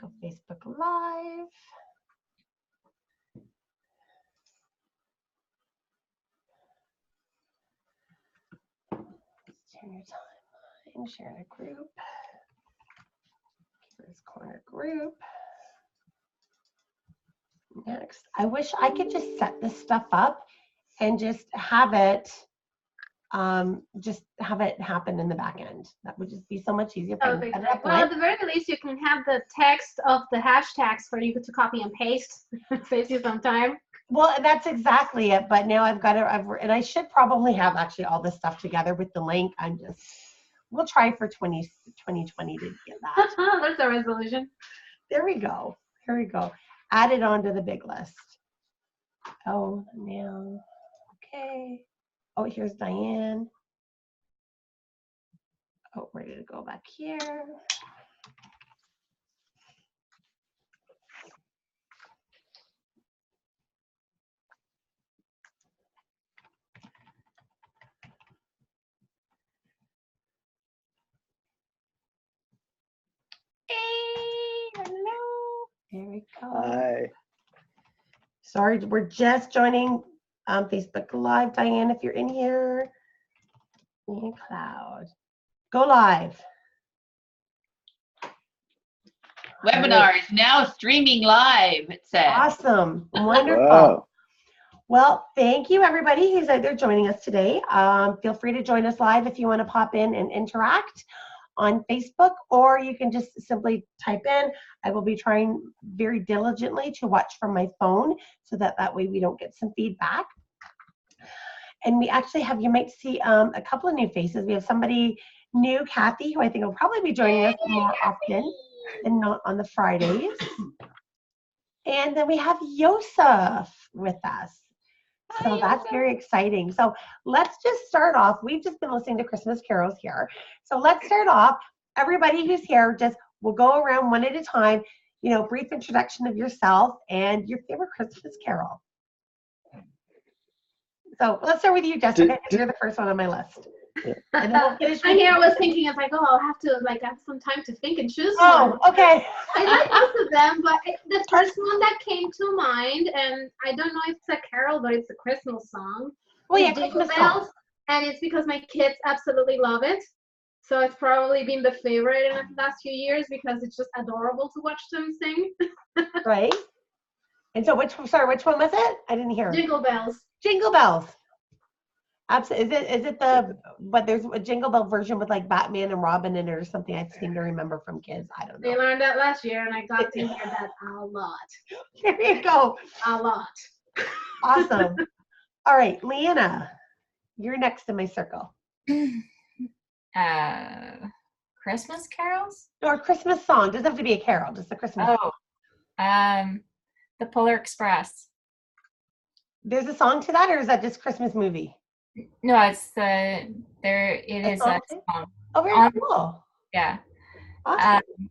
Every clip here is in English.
go Facebook Live. Share your timeline, share a group. Keeper's Corner group. Next, I wish I could just set this stuff up and just have it happen in the back end. That would just be so much easier. Well, at the very least, you can have the text of the hashtags for you to copy and paste. Saves you some time. Well, that's exactly it. But now I've got to, and I should probably have actually all this stuff together with the link. We'll try for 2020 to get that. There's a resolution. There we go. Here we go. Add it onto the big list. Oh, now, okay. Oh, here's Diane. Oh, ready to go back here. Hey, hello. There we go. Hi. Sorry, we're just joining Facebook Live. Diane, if you're in here, Cloud. Go live. Webinar is now streaming live, it says. Awesome. Wonderful. Wow. Well, thank you, everybody who's out there joining us today. Feel free to join us live if you want to pop in and interact on Facebook, or you can just simply type in. I will be trying very diligently to watch from my phone so that way we don't get some feedback. And we actually have, you might see a couple of new faces. We have somebody new, Kathy, who I think will probably be joining us more often than not on the Fridays. And then we have Yoseph with us. So that's very exciting. So let's just start off. We've just been listening to Christmas carols here. So let's start off. Everybody who's here, we'll go around one at a time, brief introduction of yourself and your favorite Christmas carol. So let's start with you, Jessica, because you're the first one on my list. And then we'll finish with I was thinking, I'll have to have some time to think and choose one. Oh, okay. I like both of them, but the first one that came to mind, and I don't know if it's a carol, but it's a Christmas song. Oh yeah, Jingle Bells, and it's because my kids absolutely love it. So it's probably been the favorite in the last few years because it's just adorable to watch them sing. Right. And so which one was it? I didn't hear. Jingle Bells. Jingle Bells. Absolutely. Is it but there's a Jingle Bell version with Batman and Robin in it or something I seem to remember from kids. I don't know. They learned that last year and I got to hear that a lot. There you go. A lot. Awesome. All right, Leanna, you're next in my circle. Christmas carols? Or Christmas song. Doesn't have to be a carol, just a Christmas song. The Polar Express. There's a song to that, or is that just Christmas movie? No, it's it is a song. Oh, very cool. Yeah. Awesome.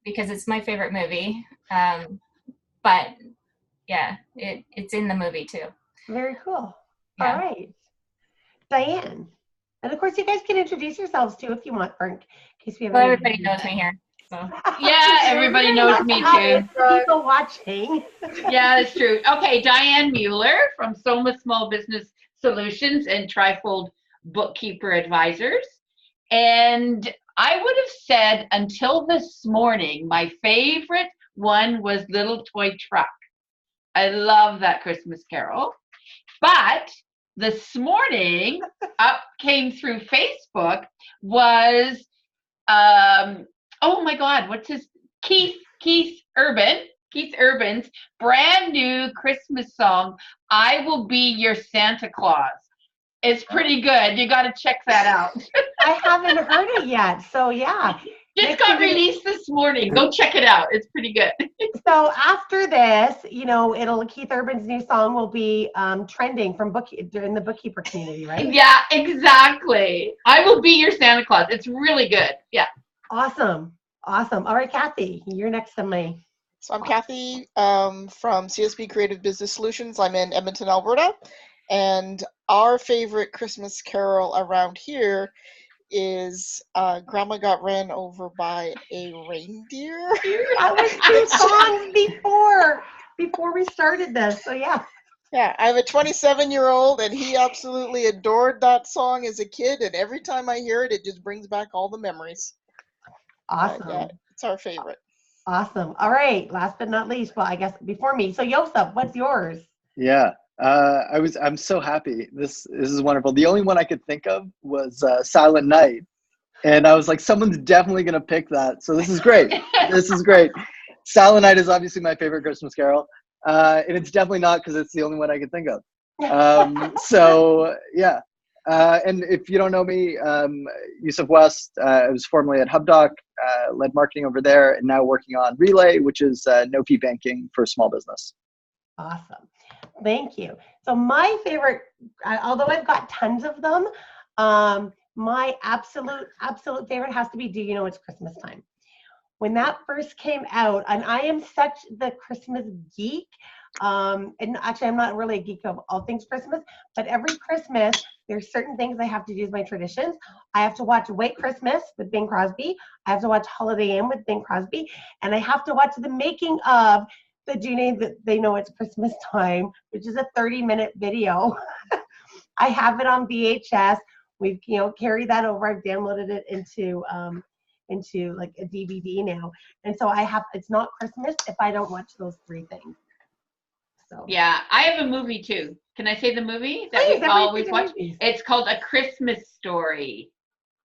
Because it's my favorite movie. But yeah, it's in the movie too. Very cool. Yeah. All right. Diane. And of course you guys can introduce yourselves too if you want, in case we have everybody knows me here. So yeah, everybody knows me too. People watching. Yeah, that's true. Okay, Diane Mueller from Soma Small Business Solutions and Trifold Bookkeeper Advisors. And I would have said until this morning, my favorite one was Little Toy Truck. I love that Christmas carol. But this morning, up came through Facebook was oh my God, what's his Keith Urban's brand new Christmas song, I Will Be Your Santa Claus. It's pretty good. You got to check that out. I haven't heard it yet, so yeah. Just got released this morning. Go check it out. It's pretty good. So after this, Keith Urban's new song will be trending in the bookkeeper community, right? Yeah, exactly. I Will Be Your Santa Claus. It's really good. Yeah. Awesome. All right, Kathy, you're next on my. So I'm Kathy from CSB Creative Business Solutions. I'm in Edmonton, Alberta. And our favorite Christmas carol around here is Grandma Got Ran Over by a Reindeer. That was two songs before we started this. So yeah. Yeah, I have a 27-year-old, and he absolutely adored that song as a kid, and every time I hear it, it just brings back all the memories. Awesome. Yeah, it's our favorite. Awesome. All right. Last but not least, well, I guess before me. So Yosef, what's yours? Yeah, I'm so happy. This is wonderful. The only one I could think of was Silent Night, and I was like, someone's definitely gonna pick that. So this is great. This is great. Silent Night is obviously my favorite Christmas carol, and it's definitely not because it's the only one I could think of. So yeah. And if you don't know me, Yosef West, I was formerly at HubDoc, led marketing over there, and now working on Relay, which is no-fee banking for small business. Awesome. Thank you. So my favorite, although I've got tons of them, my absolute favorite has to be Do You Know It's Christmas Time? When that first came out, and I am such the Christmas geek, and actually I'm not really a geek of all things Christmas, but every Christmas there's certain things I have to do as my traditions. I have to watch White Christmas with Bing Crosby. I have to watch Holiday Inn with Bing Crosby, and I have to watch the making of the Do They Know It's Christmas Time, which is a 30-minute video. I have it on VHS. We've carried that over. I've downloaded it into like a DVD now, and so it's not Christmas if I don't watch those three things. So yeah, I have a movie too. Can I say the movie that please, we always watch? movies. It's called A Christmas Story.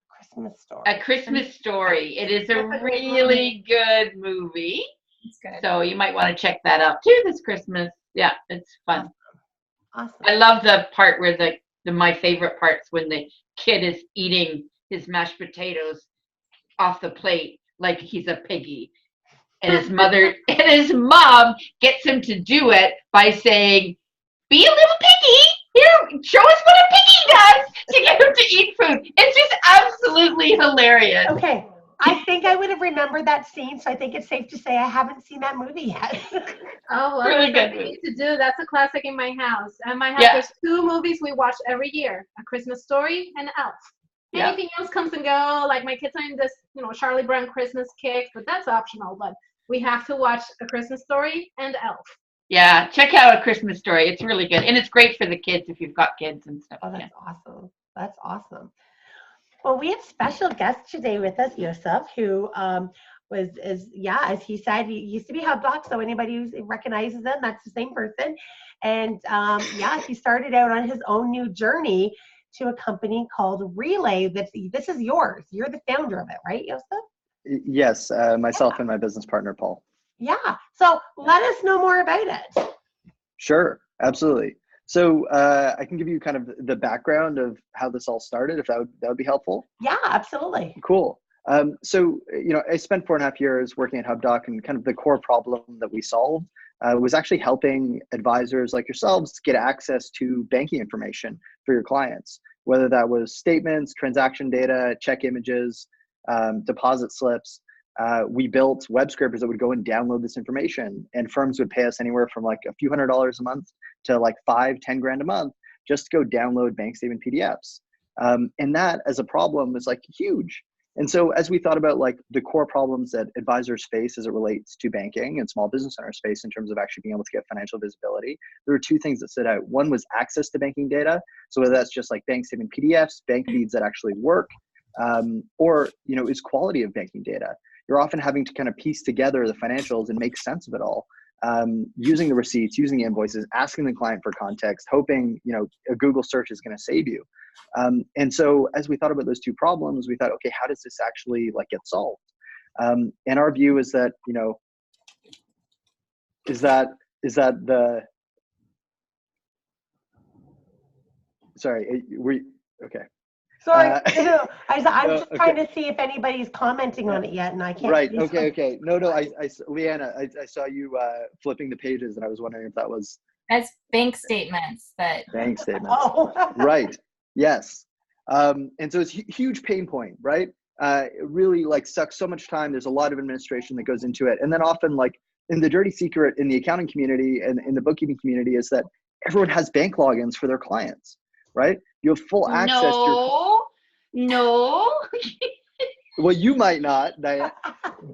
Christmas Story. A Christmas Story. It is a That's a great really good movie. It's good. So you might want to check that out too this Christmas. Yeah, it's fun. Awesome. I love the part where my favorite part's when the kid is eating his mashed potatoes off the plate like he's a piggy. And his mom gets him to do it by saying, "Be a little piggy. Here, show us what a piggy does," to get him to eat food. It's just absolutely hilarious. Okay. I think I would have remembered that scene, so I think it's safe to say I haven't seen that movie yet. Oh, well, Really that's good what we need to do. That's a classic in my house. And my house, Yeah. there's two movies we watch every year: A Christmas Story and Elf. Yeah. Anything else comes and go. Like my kids are in this, Charlie Brown Christmas kick, but that's optional. But we have to watch A Christmas Story and Elf. Yeah, check out A Christmas Story. It's really good. And it's great for the kids if you've got kids and stuff. Oh, Yeah. that's awesome. That's awesome. Well, we have special guests today with us, Yosef, who as he said, he used to be HubDoc, so anybody who recognizes him, that's the same person. And he started out on his own new journey to a company called Relay. This is yours. You're the founder of it, right, Yosef? Yes, myself and my business partner, Paul. Yeah. So let us know more about it. Sure, absolutely. So I can give you kind of the background of how this all started, if that would be helpful. Yeah, absolutely. Cool. So I spent 4.5 years working at HubDoc, and kind of the core problem that we solved was actually helping advisors like yourselves get access to banking information for your clients, whether that was statements, transaction data, check images, deposit slips. We built web scrapers that would go and download this information, and firms would pay us anywhere from like a few $100s a month to like $5-10 grand a month just to go download bank statement PDFs. And that as a problem was like huge. And so as we thought about like the core problems that advisors face as it relates to banking and small business owners face in terms of actually being able to get financial visibility, there were two things that stood out. One was access to banking data. So whether that's just like bank statement PDFs, bank feeds that actually work, or is quality of banking data. You're often having to kind of piece together the financials and make sense of it all, using the receipts, using the invoices, asking the client for context, hoping a Google search is going to save you. And so as we thought about those two problems, we thought, okay, how does this actually like get solved? And our view is that okay. Sorry, I'm just okay. trying to see if anybody's commenting on it yet, and I can't. Right. Okay. No. Leanna, I saw you flipping the pages, and I was wondering if that was. That's bank statements. Bank statements. Oh. Right. Yes. And so it's a huge pain point, right? It really like sucks so much time. There's a lot of administration that goes into it, and then often like in the dirty secret in the accounting community and in the bookkeeping community is that everyone has bank logins for their clients, right? You have full access to your No. Well, you might not, Diane,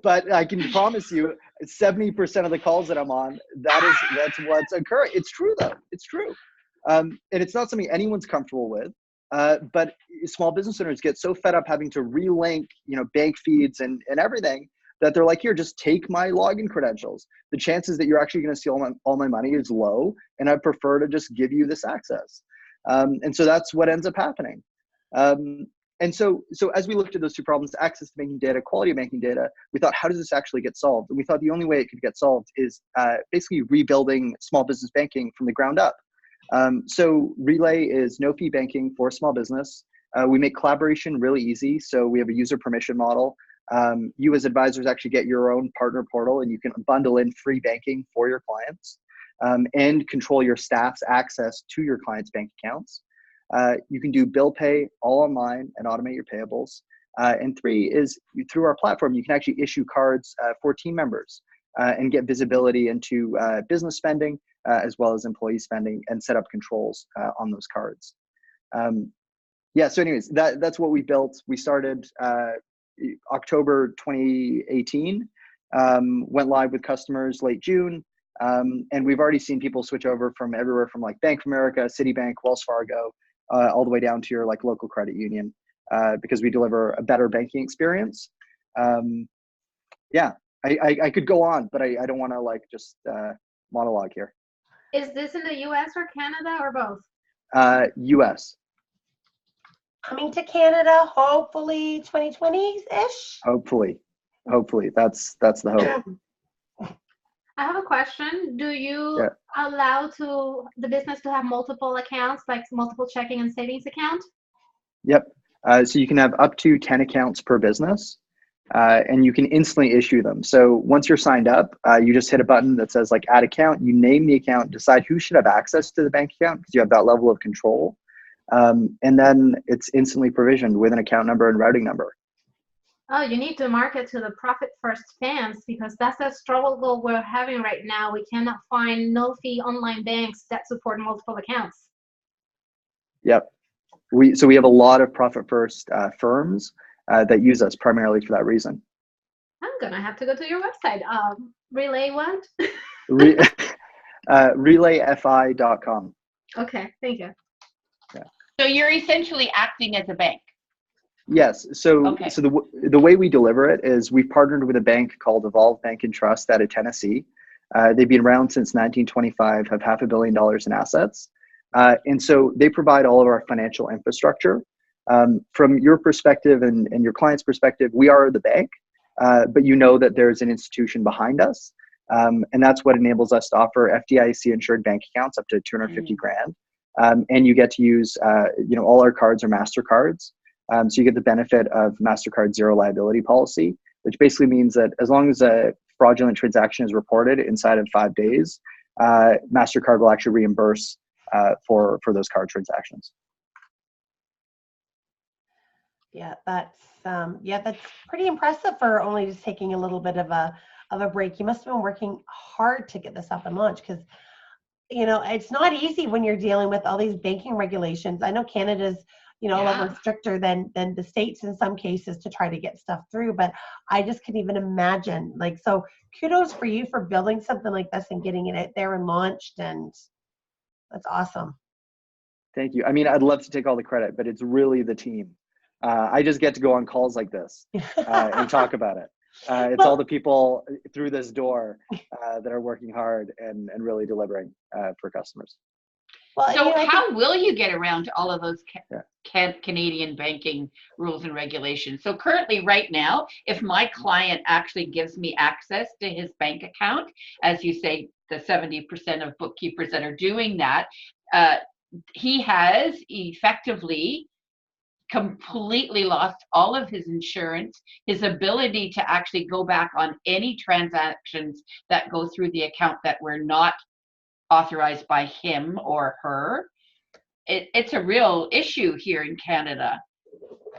but I can promise you 70% of the calls that I'm on, that's what's occurring. It's true though. It's true. And it's not something anyone's comfortable with. But small business owners get so fed up having to relink, bank feeds and everything that they're like, here, just take my login credentials. The chances that you're actually going to see all my money is low, and I prefer to just give you this access. And so that's what ends up happening. And so as we looked at those two problems, access to banking data, quality of banking data, we thought, how does this actually get solved? And we thought the only way it could get solved is basically rebuilding small business banking from the ground up. So Relay is no fee banking for small business. We make collaboration really easy. So we have a user permission model. You as advisors actually get your own partner portal, and you can bundle in free banking for your clients and control your staff's access to your clients' bank accounts. You can do bill pay all online and automate your payables. And three is through our platform, you can actually issue cards for team members and get visibility into business spending as well as employee spending and set up controls on those cards. So anyways, that's what we built. We started October 2018, went live with customers late June. And we've already seen people switch over from everywhere from like Bank of America, Citibank, Wells Fargo, all the way down to your like local credit union, because we deliver a better banking experience. I could go on, but I don't want to like just monologue here. Is this in the US or Canada or both? US. Coming to Canada, hopefully 2020-ish. Hopefully, that's the hope. I have a question. Do you allow the business to have multiple accounts, like multiple checking and savings accounts? Yep. So you can have up to 10 accounts per business, and you can instantly issue them. So once you're signed up, you just hit a button that says like add account, you name the account, decide who should have access to the bank account because you have that level of control. And then it's instantly provisioned with an account number and routing number. Oh, you need to market to the Profit First fans, because that's the struggle we're having right now. We cannot find no-fee online banks that support multiple accounts. Yep. We have a lot of Profit First firms that use us primarily for that reason. I'm gonna have to go to your website. Relay what? Relayfi.com. Okay, thank you. Yeah. So you're essentially acting as a bank. Yes. So the way we deliver it is we've partnered with a bank called Evolve Bank and Trust out of Tennessee. They've been around since 1925, have $500 million in assets. And so they provide all of our financial infrastructure. From your perspective and your client's perspective, we are the bank, but you know that there's an institution behind us. And that's what enables us to offer FDIC insured bank accounts up to 250 grand. And you get to use, all our cards are MasterCards. So you get the benefit of MasterCard zero liability policy, which basically means that as long as a fraudulent transaction is reported inside of 5 days, MasterCard will actually reimburse for those card transactions. Yeah, that's pretty impressive for only just taking a little bit of a break. You must have been working hard to get this up and launched, because it's not easy when you're dealing with all these banking regulations. I know Canada's a lot more stricter than the States in some cases to try to get stuff through, but I just can't even imagine. So kudos for you for building something like this and getting it out there and launched, and that's awesome. Thank you. I mean, I'd love to take all the credit, but it's really the team. I just get to go on calls like this and talk about it. It's all the people through this door that are working hard and really delivering for customers. Well, so how will you get around to all of those Canadian banking rules and regulations? So currently, right now, if my client actually gives me access to his bank account, as you say, the 70% of bookkeepers that are doing that, he has effectively completely lost all of his insurance, his ability to actually go back on any transactions that go through the account that were not authorized by him or her. It's a real issue here in Canada.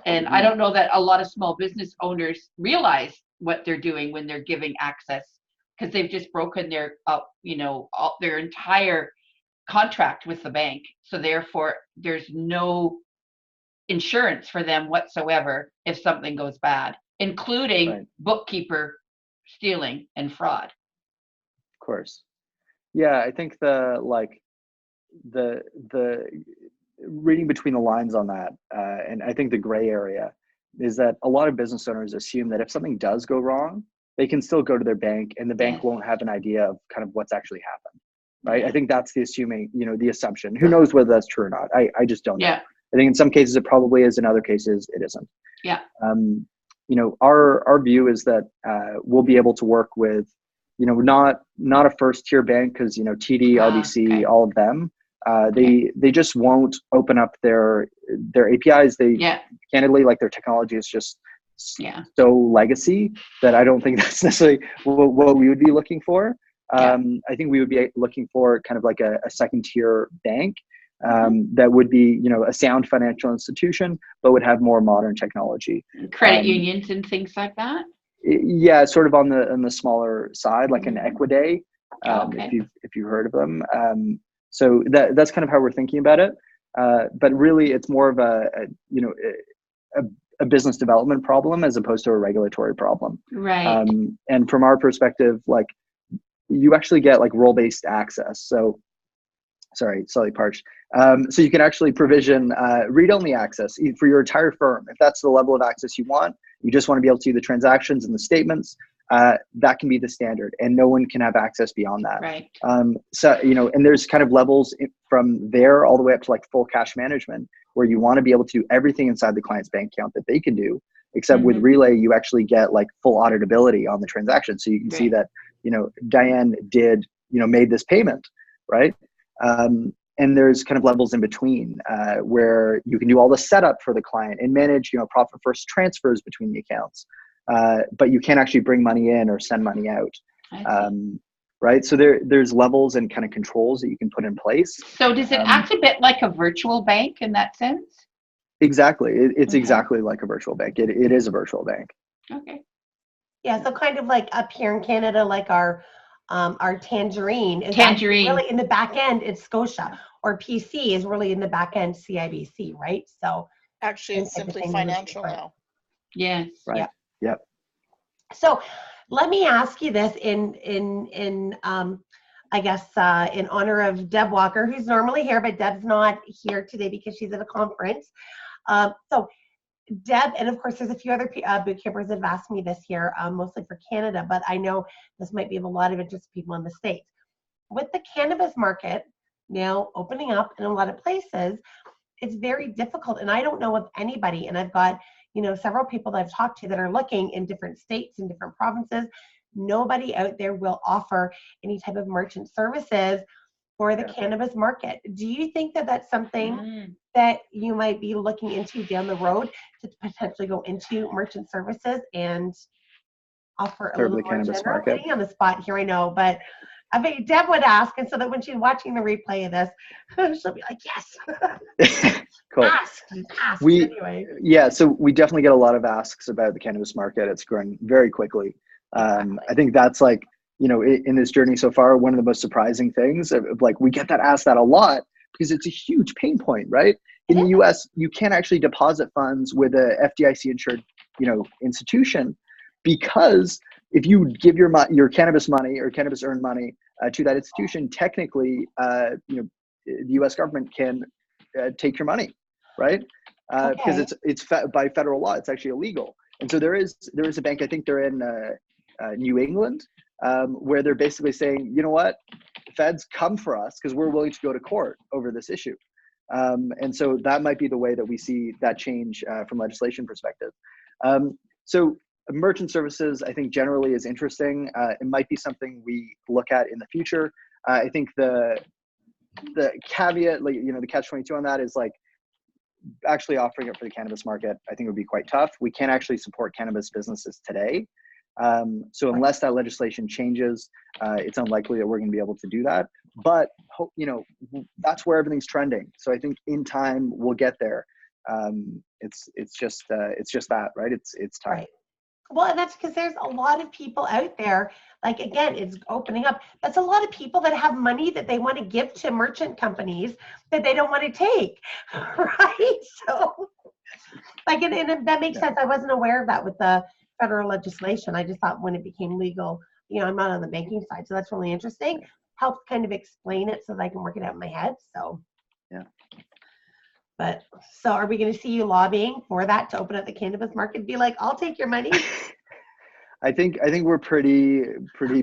And I don't know that a lot of small business owners realize what they're doing when they're giving access, because they've just broken their, their entire contract with the bank. So therefore, there's no insurance for them whatsoever if something goes bad, including Right. bookkeeper stealing and fraud. Of course. Yeah, I think the reading between the lines on that, and I think the gray area is that a lot of business owners assume that if something does go wrong, they can still go to their bank and the bank Yes. won't have an idea of kind of what's actually happened, right? Yeah. I think that's the assumption. Who knows whether that's true or not? I just don't know. Yeah. I think in some cases it probably is, in other cases it isn't. Yeah. Our view is that we'll be able to work with, not a first tier bank, because TD, RBC, okay. all of them, they just won't open up their APIs. Yeah. Candidly, like, their technology is just Yeah. so legacy that I don't think that's necessarily what we would be looking for. Yeah. I think we would be looking for kind of like a second tier bank that would be, a sound financial institution, but would have more modern technology. Credit unions and things like that. Yeah, sort of on the smaller side, like an Equiday, Okay. if you've heard of them. So that's kind of how we're thinking about it. But really, it's more of a business development problem as opposed to a regulatory problem. Right. And from our perspective, like, you actually get like role-based access. So, sorry, slightly parched. So you can actually provision read-only access for your entire firm. If that's the level of access you want, you just want to be able to see the transactions and the statements, that can be the standard, and no one can have access beyond that. Right. So, and there's kind of levels from there all the way up to like full cash management, where you want to be able to do everything inside the client's bank account that they can do, except with Relay, you actually get like full auditability on the transaction. So you can see that, Diane made this payment, right? And there's kind of levels in between where you can do all the setup for the client and manage, profit first transfers between the accounts. But you can't actually bring money in or send money out. Right. So there's levels and kind of controls that you can put in place. So does it act a bit like a virtual bank in that sense? Exactly. It's exactly like a virtual bank. It is a virtual bank. Okay. Yeah, so kind of like up here in Canada, like our Tangerine is really in the back end, it's Scotia, or PC is really in the back end, CIBC, right? So actually, it's simply financial now. Yes. Right. Yeah. Yep. So let me ask you this in I guess in honor of Deb Walker, who's normally here, but Deb's not here today because she's at a conference. So Deb, and of course there's a few other boot campers that have asked me this here, mostly for Canada, but I know this might be of a lot of interest to people in the States. With the cannabis market now opening up in a lot of places, it's very difficult, and I don't know of anybody, and I've got several people that I've talked to that are looking in different states and different provinces. Nobody out there will offer any type of merchant services for the cannabis market. Do you think that that's something that you might be looking into down the road, to potentially go into merchant services and offer a little more general? Putting you on the spot here, I know, but I mean, Deb would ask, and so that when she's watching the replay of this, she'll be like, yes. Cool. Ask anyway. Yeah, so we definitely get a lot of asks about the cannabis market. It's growing very quickly. Exactly. I think that's like, in this journey so far, one of the most surprising things of like, we get asked that a lot because it's a huge pain point, right? In the US, you can't actually deposit funds with a FDIC insured, institution, because if you give your cannabis money or cannabis earned money to that institution, technically, the U.S. government can take your money, right? Because it's by federal law, it's actually illegal. And so there is a bank, I think they're in New England, where they're basically saying, you know what, feds, come for us because we're willing to go to court over this issue. And so that might be the way that we see that change from legislation perspective. So merchant services, I think, generally is interesting. It might be something we look at in the future. I think the caveat, like, the catch-22 on that is like, actually offering it for the cannabis market, I think would be quite tough. We can't actually support cannabis businesses today. So unless that legislation changes, it's unlikely that we're going to be able to do that. But, that's where everything's trending. So I think in time we'll get there. It's just that, right? It's time. Right. Well, and that's because there's a lot of people out there, like, again, it's opening up. That's a lot of people that have money that they want to give to merchant companies that they don't want to take, right? So Like, and that makes Yeah. sense. I wasn't aware of that with the federal legislation. I just thought when it became legal, I'm not on the banking side, so that's really interesting. Helps kind of explain it so that I can work it out in my head. So, Yeah. But so are we going to see you lobbying for that to open up the cannabis market? Be like, I'll take your money. I think we're pretty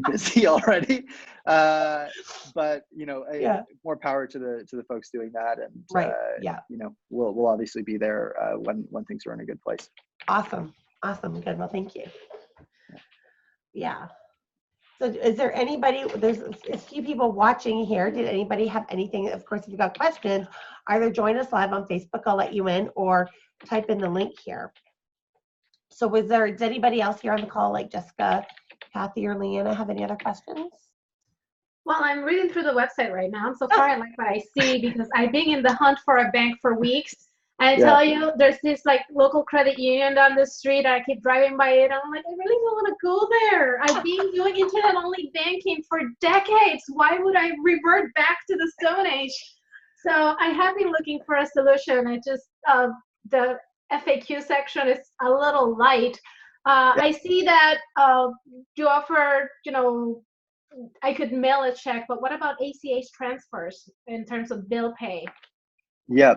busy already, but Yeah. more power to the folks doing that, and Right. Yeah. we'll obviously be there when things are in a good place. Awesome. Good. Well, thank you. Yeah. So is there anybody, there's a few people watching here. Did anybody have anything? Of course, if you've got questions, either join us live on Facebook, I'll let you in, or type in the link here. So is anybody else here on the call, like Jessica, Kathy, or Leanna, have any other questions? Well, I'm reading through the website right now. So far, I like what I see because I've been in the hunt for a bank for weeks. And I tell you, there's this like local credit union down the street. I keep driving by it. I'm like, I really don't want to go there. I've been doing internet-only banking for decades. Why would I revert back to the Stone Age? So I have been looking for a solution. It just the FAQ section is a little light. I see that you offer, I could mail a check, but what about ACH transfers in terms of bill pay? Yeah.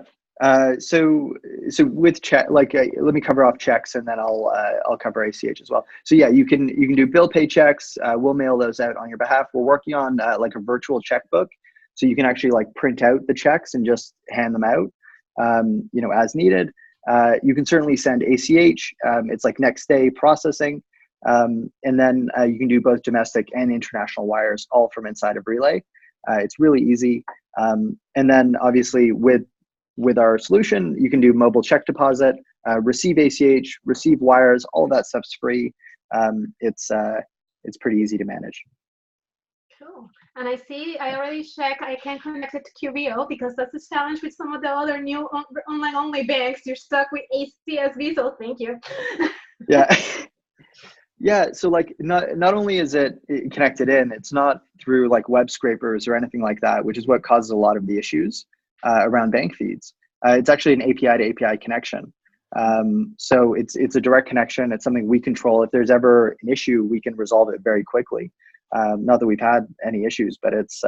So with check, let me cover off checks, and then I'll cover ACH as well. So yeah, you can do bill pay checks. We'll mail those out on your behalf. We're working on like a virtual checkbook, so you can actually like print out the checks and just hand them out, as needed. You can certainly send ACH. It's like next day processing. And then you can do both domestic and international wires, all from inside of Relay. It's really easy. And then obviously with our solution, you can do mobile check deposit, receive ACH, receive wires, all of that stuff's free. It's pretty easy to manage. Cool. And I already checked, I can connect it to QBO because that's a challenge with some of the other new online-only banks. You're stuck with CSV, so thank you. Yeah. Yeah, so like not only is it connected in, it's not through like web scrapers or anything like that, which is what causes a lot of the issues around bank feeds. It's actually an API to API connection. So it's a direct connection. It's something we control. If there's ever an issue, we can resolve it very quickly. Not that we've had any issues, but it's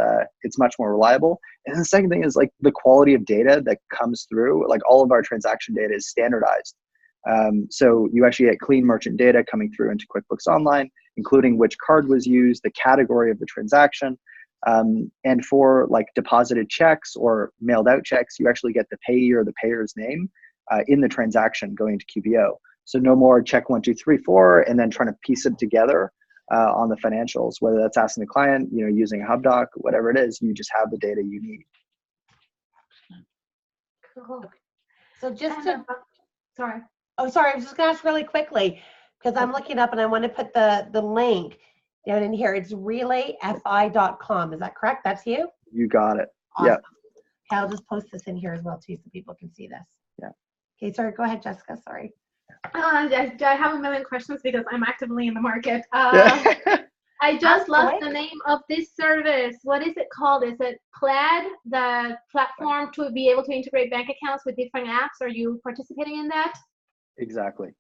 much more reliable. And the second thing is like the quality of data that comes through. Like all of our transaction data is standardized. So you actually get clean merchant data coming through into QuickBooks Online, including which card was used, the category of the transaction. And for like deposited checks or mailed out checks, you actually get the payee or the payer's name in the transaction going to QBO. So no more check 1, 2, 3, 4, and then trying to piece it together on the financials, whether that's asking the client, using a HubDoc, whatever it is, you just have the data you need. Cool. So just to, sorry. Oh, sorry, I was just gonna ask really quickly because I'm looking up and I want to put the link down in here. It's relayfi.com. Is that correct? That's you? You got it. Awesome. Yeah. Okay, I'll just post this in here as well too so people can see this. Yeah. Okay, sorry, go ahead, Jessica. Sorry. I have a million questions because I'm actively in the market. Yeah. I just lost the name of this service. What is it called? Is it Plaid, the platform to be able to integrate bank accounts with different apps? Are you participating in that? Exactly.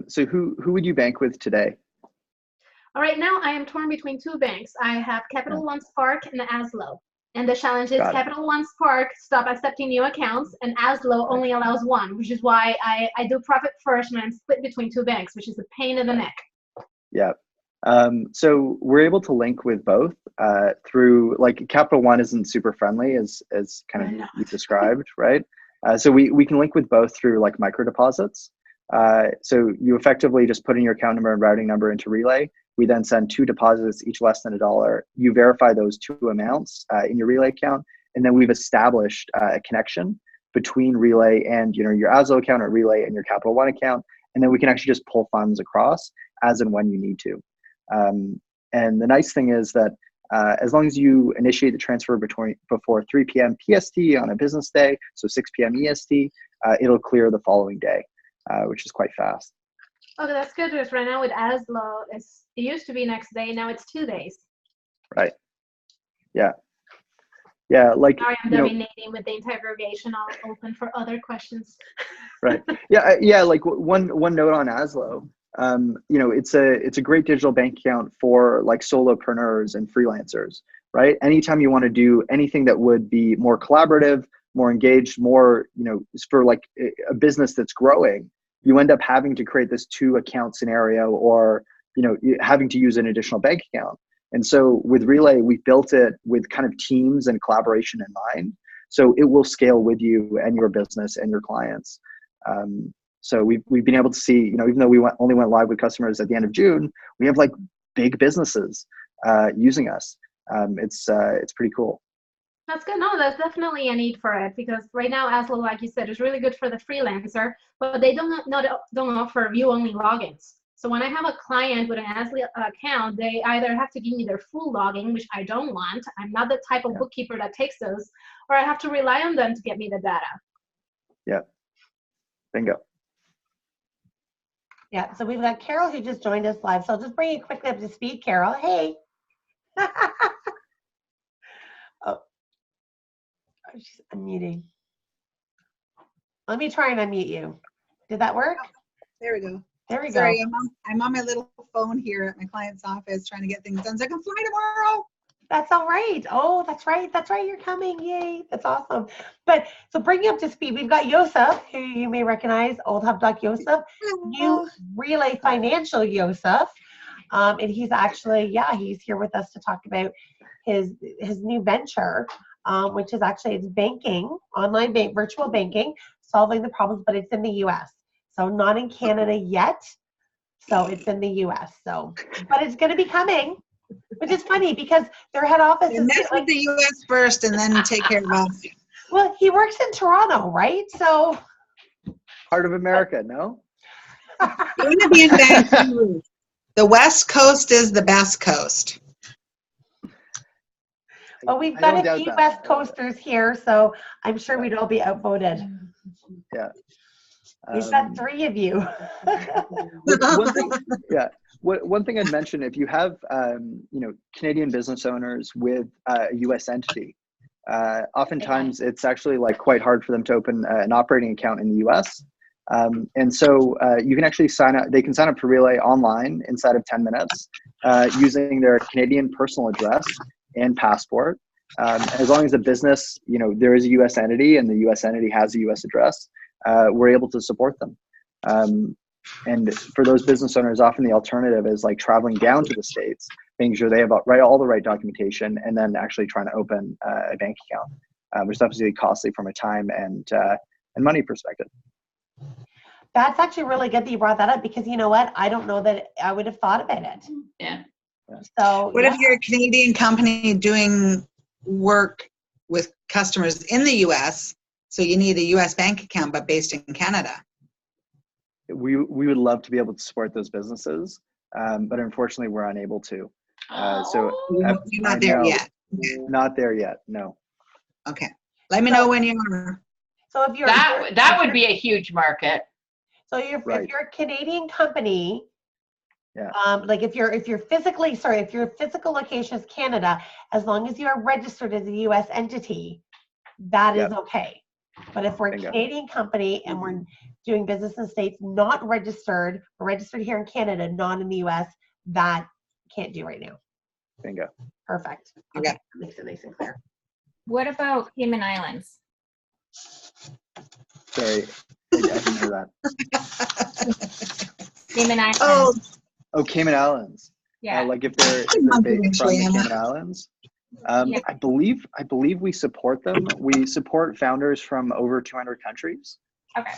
So who would you bank with today? All right, now I am torn between two banks. I have Capital One Spark and Aslo. And the challenge is Capital One Spark stop accepting new accounts, and Aslo only allows one, which is why I do profit first and I'm split between two banks, which is a pain in the neck. Yeah. So we're able to link with both through, like, Capital One isn't super friendly as kind of you described, right? So we can link with both through like micro deposits. So you effectively just put in your account number and routing number into Relay. We then send 2 deposits, each less than $1. You verify those 2 amounts in your Relay account, and then we've established a connection between Relay and your Aslo account, or Relay and your Capital One account, and then we can actually just pull funds across as and when you need to. And the nice thing is that as long as you initiate the transfer before 3 p.m. PST on a business day, so 6 p.m. EST, it'll clear the following day, which is quite fast. Okay, that's good, because right now with Aslo, it used to be next day, now it's 2 days. Right. Yeah. Yeah, like, Sorry, I'm you know, dominating with the interrogation. I'll open for other questions. right. Yeah, yeah. Like one note on Aslo. You know, it's a great digital bank account for like solopreneurs and freelancers, right? Anytime you want to do anything that would be more collaborative, more engaged, more, you know, for like a business that's growing, you end up having to create this 2 account scenario, or, you know, having to use an additional bank account. And so with Relay, we built it with kind of teams and collaboration in mind. So it will scale with you and your business and your clients. So we've been able to see, you know, even though we only went live with customers at the end of June, we have like big businesses using us. It's pretty cool. That's good. No, there's definitely a need for it, because right now, Aslo, like you said, is really good for the freelancer, but they don't offer view-only logins. So when I have a client with an Aslo account, they either have to give me their full login, which I don't want. I'm not the type of bookkeeper that takes those, or I have to rely on them to get me the data. Yeah. Bingo. Yeah, so we've got Carol who just joined us live. So I'll just bring you quickly up to speed, Carol. Hey. Oh, she's unmuting. Let me try and unmute you. Did that work? There we go. There we go. Sorry, I'm on my little phone here at my client's office trying to get things done so I can fly tomorrow. That's all right. Oh, that's right. That's right. You're coming. Yay. That's awesome. But so bring you up to speed. We've got Yoseph, who you may recognize, Old Hub Doc Yoseph, new Relay Financial Yoseph. And he's actually, yeah, he's here with us to talk about his new venture, which is actually, it's banking, online bank, virtual banking, solving the problems, but it's in the US. So not in Canada yet. So it's in the US. So, but it's going to be coming. Which is funny because their head office is Mess with the US first and then take care of us. Well, he works in Toronto, right? So Part of America, no? You want to be in Vancouver. The West Coast is the best coast. Well, we've got a few West Coasters here, so I'm sure we'd all be outvoted. Yeah. We've got 3 of you. One thing, yeah. One thing I'd mention, if you have, you know, Canadian business owners with a U.S. entity, oftentimes it's actually like quite hard for them to open an operating account in the U.S. And so you can actually sign up. They can sign up for Relay online inside of 10 minutes using their Canadian personal address and passport. As long as the business, you know, there is a U.S. entity and the U.S. entity has a U.S. address, we're able to support them. And for those business owners, often the alternative is like traveling down to the States, making sure they have all the right documentation, and then actually trying to open a bank account, which is obviously costly from a time and money perspective. That's actually really good that you brought that up, because you know what? I don't know that I would have thought about it. Yeah. So what if you're a Canadian company doing work with customers in the US, so you need a US bank account but based in Canada? We would love to be able to support those businesses, but unfortunately we're unable to. So You're not there yet. Not there yet. No. Okay. Let me know when you are. So if you're that would be a huge market. So if you're a Canadian company, yeah. Like if your physical location is Canada, as long as you are registered as a U.S. entity, that is okay. But if we're a Canadian company and we're doing business in the States, not registered, we're registered here in Canada, not in the U.S., that can't do right now. Bingo. Perfect. Okay. That makes it nice and clear. What about Cayman Islands? Sorry, I didn't hear that. Cayman Islands. Oh, Cayman Islands. Yeah. Like if they're based from the Cayman Islands. I believe we support them. We support founders from over 200 countries. Okay.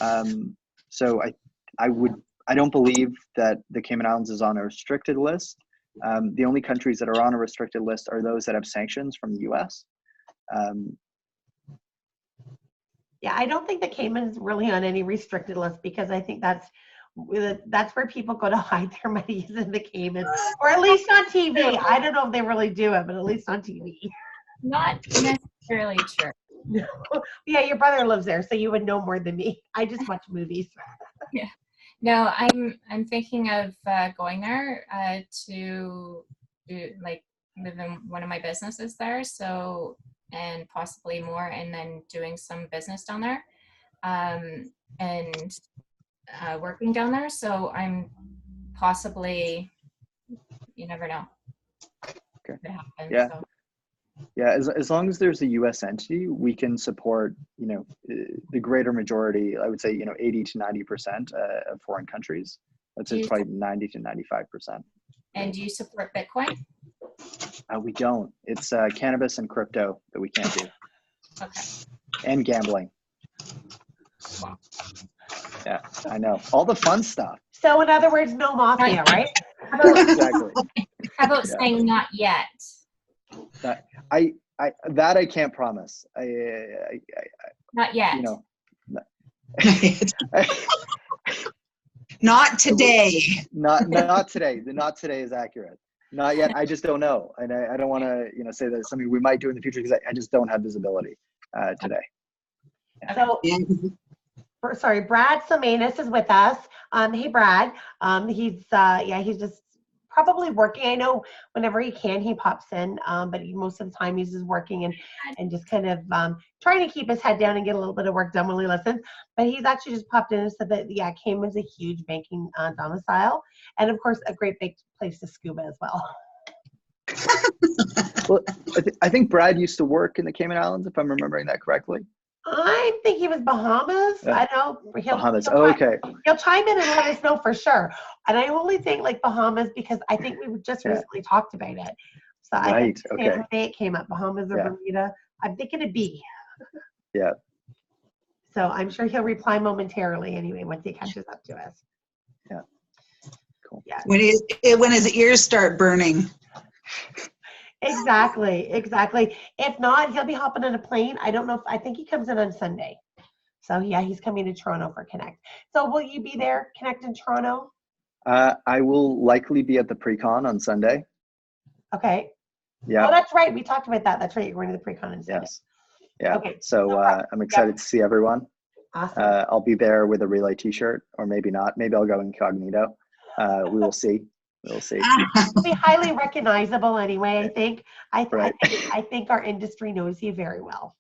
So I don't believe that the Cayman Islands is on a restricted list. The only countries that are on a restricted list are those that have sanctions from the U.S. Yeah, I don't think the Cayman is really on any restricted list, because I think that's where people go to hide their money, is in the Caymans, or at least on TV. I don't know if they really do it, but at least on TV. Not necessarily true. No. Yeah, your brother lives there, so you would know more than me. I just watch movies. Yeah. No, I'm thinking of going there to do, like, live in one of my businesses there. So and possibly more, and then doing some business down there, and working down there. So I'm possibly, you never know. Okay. It happens, Yeah. so. Yeah, as long as there's a U.S. entity, we can support, the greater majority, I would say, 80 to 90% of foreign countries. I'd say it's probably 90 to 95%. And do you support Bitcoin? We don't. It's cannabis and crypto that we can't do. Okay. And gambling. Wow. Yeah, I know. All the fun stuff. So in other words, no mafia, right? Exactly. How about Yeah. saying not yet? I can't promise. Not yet. Not today. Not today. The not today is accurate. Not yet. I just don't know, and I don't want to say that it's something we might do in the future because I just don't have visibility today. So, sorry, Brad Semanis is with us. Hey, Brad. He's just probably working. I know whenever he can, he pops in, but most of the time he's just working and just kind of trying to keep his head down and get a little bit of work done when he listens. But he's actually just popped in and said that, Cayman is a huge banking domicile, and of course, a great big place to scuba as well. Well, I think Brad used to work in the Cayman Islands, if I'm remembering that correctly. I think he was Bahamas. Yeah. I know. Bahamas. Okay. He'll chime in and let us know for sure. And I only think like Bahamas because I think we just recently talked about it. So I think San Jose it came up, Bahamas or Bermuda. I'm thinking of B. Yeah. So I'm sure he'll reply momentarily anyway once he catches up to us. Yeah. Cool. Yeah. When his ears start burning. Exactly. If not, he'll be hopping on a plane. I think he comes in on Sunday. So yeah, he's coming to Toronto for Connect. So will you be there, Connect in Toronto? I will likely be at the pre-con on Sunday. Okay. Yeah. Oh, that's right. We talked about that. That's right. You're going to the pre-con on Sunday. Yes. Yeah. Okay. So I'm excited to see everyone. Awesome. I'll be there with a Relay t-shirt, or maybe not. Maybe I'll go incognito. We will see. We'll see. It'll be highly recognizable anyway, I think. Right. I think our industry knows you very well.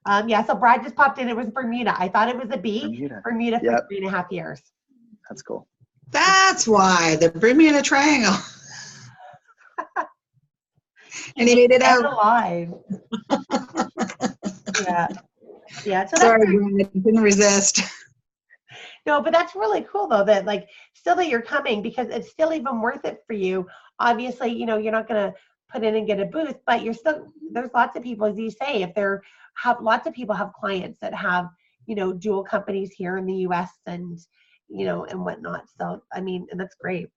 So Brad just popped in. It was Bermuda. I thought it was a B. Bermuda for 3.5 years. That's cool. That's why, the Bermuda Triangle. And he made it out. Alive. Yeah. So sorry, Brad, I didn't resist. No, but that's really cool though that still that you're coming because it's still even worth it for you. Obviously, you're not going to put in and get a booth, but there's lots of people, as you say, lots of people have clients that have, dual companies here in the US and, and whatnot. So, and that's great.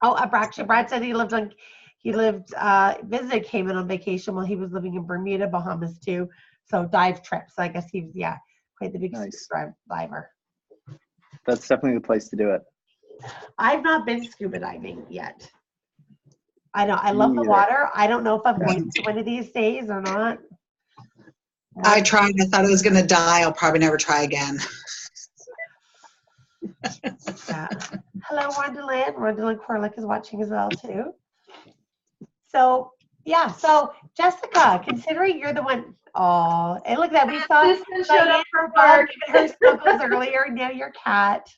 Oh, actually, Brad said he visited Cayman on vacation while he was living in Bermuda, Bahamas too. So dive trips. So I guess he was, quite the big diver. That's definitely the place to do it. I've not been scuba diving yet. I know. I love the water. I don't know if I'm going to one of these days or not. I tried. I thought I was going to die. I'll probably never try again. Yeah. Hello, Rondalyn. Rondalyn Corlick is watching as well, too. So, So, Jessica, considering you're the one. Oh, and look at that. We saw Diane her dog giving her snuggles earlier. Now your cat.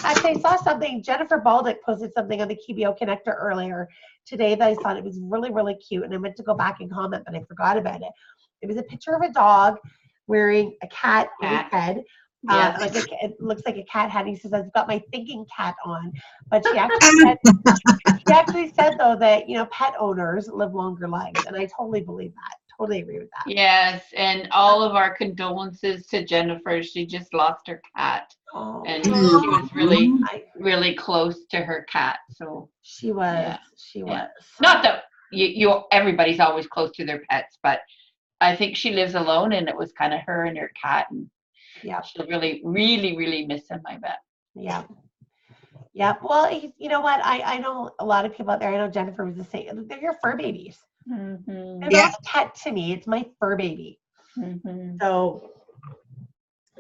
Actually, I saw something. Jennifer Baldick posted something on the KBO Connector earlier today that I thought it was really, really cute. And I meant to go back and comment, but I forgot about it. It was a picture of a dog wearing a cat on his head. It looks like a cat hat. He says, "I've got my thinking cat on." But she actually said though that pet owners live longer lives, and I totally believe that. Totally agree with that. Yes, and all of our condolences to Jennifer. She just lost her cat, and she was really, really close to her cat. So she was. She was. Not that everybody's always close to their pets, but I think she lives alone, and it was kind of her and her cat, and she'll really, really, really miss him, I bet. Yeah. Well, you know what? I know a lot of people out there. I know Jennifer was the same. They're your fur babies. Mm-hmm. They're not a pet to me. It's my fur baby. Mm-hmm. So,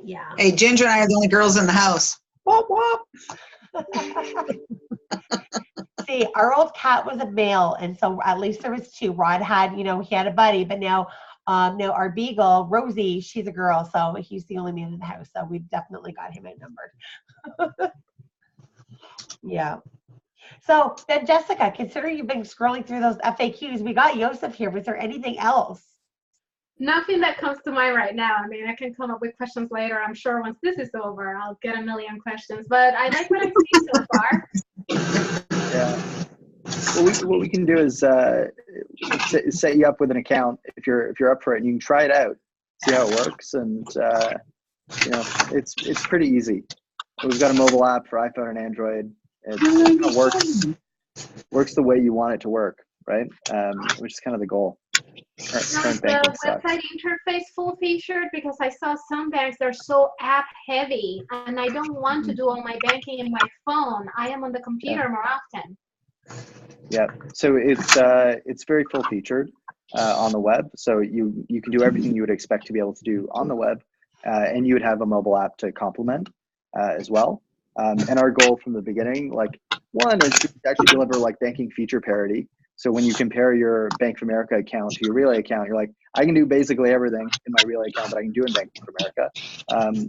yeah. Hey, Ginger and I are the only girls in the house. Whoop, whoop. See, our old cat was a male, and so at least there was two. Rod had, he had a buddy, but now, no, our beagle, Rosie, she's a girl, so he's the only man in the house. So we've definitely got him outnumbered. Yeah. So then, Jessica, consider you've been scrolling through those FAQs. We got Yoseph here. Was there anything else? Nothing that comes to mind right now. I mean, I can come up with questions later. I'm sure once this is over, I'll get a million questions. But I like what I've seen so far. Yeah. Well, what we can do is set you up with an account if you're up for it, and you can try it out, see how it works, and it's pretty easy. We've got a mobile app for iPhone and Android. It works the way you want it to work, right? Which is kind of the goal. Is the website interface full featured? Because I saw some banks that are so app heavy, and I don't want to do all my banking in my phone. I am on the computer more often. Yeah, so it's very full featured on the web. So you can do everything you would expect to be able to do on the web, and you would have a mobile app to complement as well. And our goal from the beginning, one is to actually deliver banking feature parity. So when you compare your Bank of America account to your Relay account, you're like, I can do basically everything in my Relay account that I can do in Bank of America.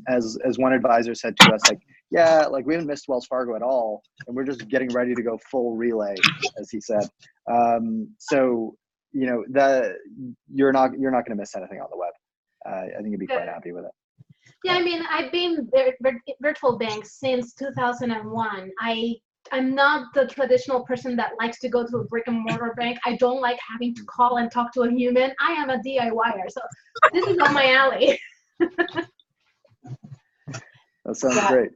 As one advisor said to us, we haven't missed Wells Fargo at all, and we're just getting ready to go full Relay, as he said. So that you're not going to miss anything on the web. I think you'd be quite happy with it. Yeah, I mean, I've been virtual banks since 2001. I'm not the traditional person that likes to go to a brick and mortar bank. I don't like having to call and talk to a human. I am a DIYer, so this is up my alley. That sounds great.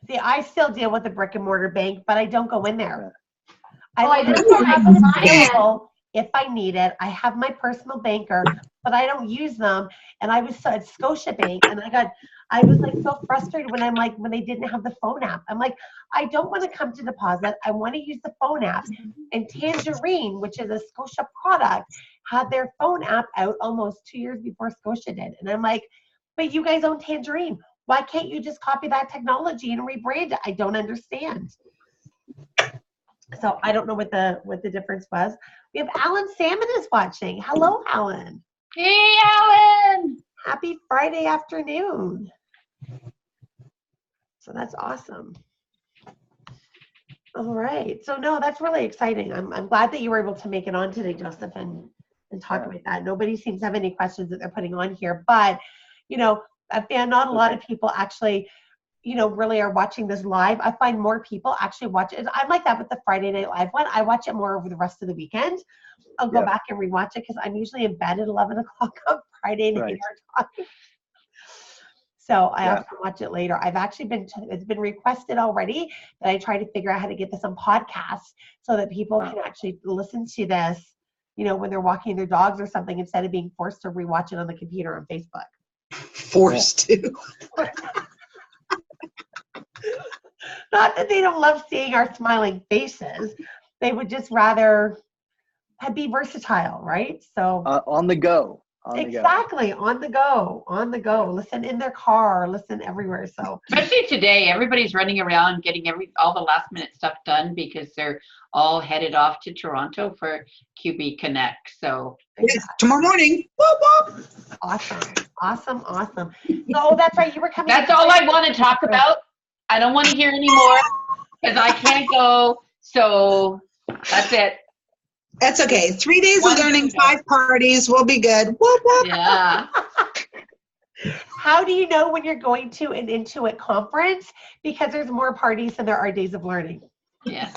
See, I still deal with the brick and mortar bank, but I don't go in there. I do have it available if I need it. I have my personal banker, but I don't use them. And I was at Scotiabank, and I was so frustrated when they didn't have the phone app. I'm like, I don't want to come to deposit. I want to use the phone app. And Tangerine, which is a Scotia product, had their phone app out almost 2 years before Scotia did. And I'm like, but you guys own Tangerine. Why can't you just copy that technology and rebrand it? I don't understand. So I don't know what the difference was. We have Alan Salmon is watching. Hello, Alan. Hey, Alan. Happy Friday afternoon. So that's awesome. All right. So no, that's really exciting. I'm glad that you were able to make it on today, Joseph, and talk about that. Nobody seems to have any questions that they're putting on here, but I found not a lot of people actually, really are watching this live. I find more people actually watch it. I'm like that with the Friday Night Live one. I watch it more over the rest of the weekend. I'll go back and rewatch it because I'm usually in bed at 11 o'clock on Friday night our time. So I often watch it later. I've actually it's been requested already that I try to figure out how to get this on podcasts so that people can actually listen to this, when they're walking their dogs or something, instead of being forced to rewatch it on the computer on Facebook. Forced to. Not that they don't love seeing our smiling faces. They would just rather be versatile, right? So on the go. On the go. Listen in their car, listen everywhere. So especially today, everybody's running around getting all the last minute stuff done because they're all headed off to Toronto for QB Connect. So yes, tomorrow morning. Whoop, whoop. Awesome. So that's right. You were coming. That's all I want to talk about. I don't want to hear anymore because I can't go. So that's it. That's okay. 3 days of learning, 5 parties. We'll be good. Whoop, whoop. Yeah. How do you know when you're going to an Intuit conference? Because there's more parties than there are days of learning. Yeah.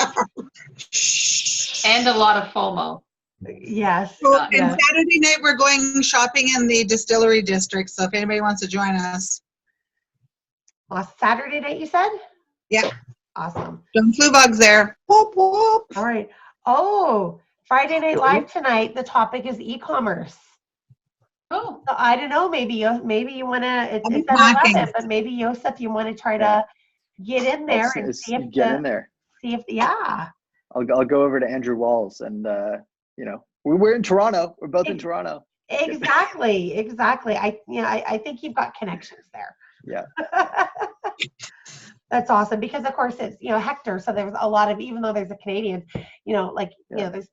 And a lot of FOMO. Yes. And Saturday night, we're going shopping in the distillery district. So if anybody wants to join us. Saturday night, you said? Yeah. Awesome. Some flu bugs there. Whoop, whoop. All right. Oh, Friday Night Live tonight. The topic is e-commerce. Oh. So I don't know. Maybe you want to. It's at 11, but maybe Yosef, you want to try to get in there and see if in there. See if I'll go over to Andrew Walls and we're in Toronto. We're both in Toronto. Exactly. I think you've got connections there. Yeah. That's awesome because of course it's, Hector. So there's a lot of, even though there's a Canadian, there's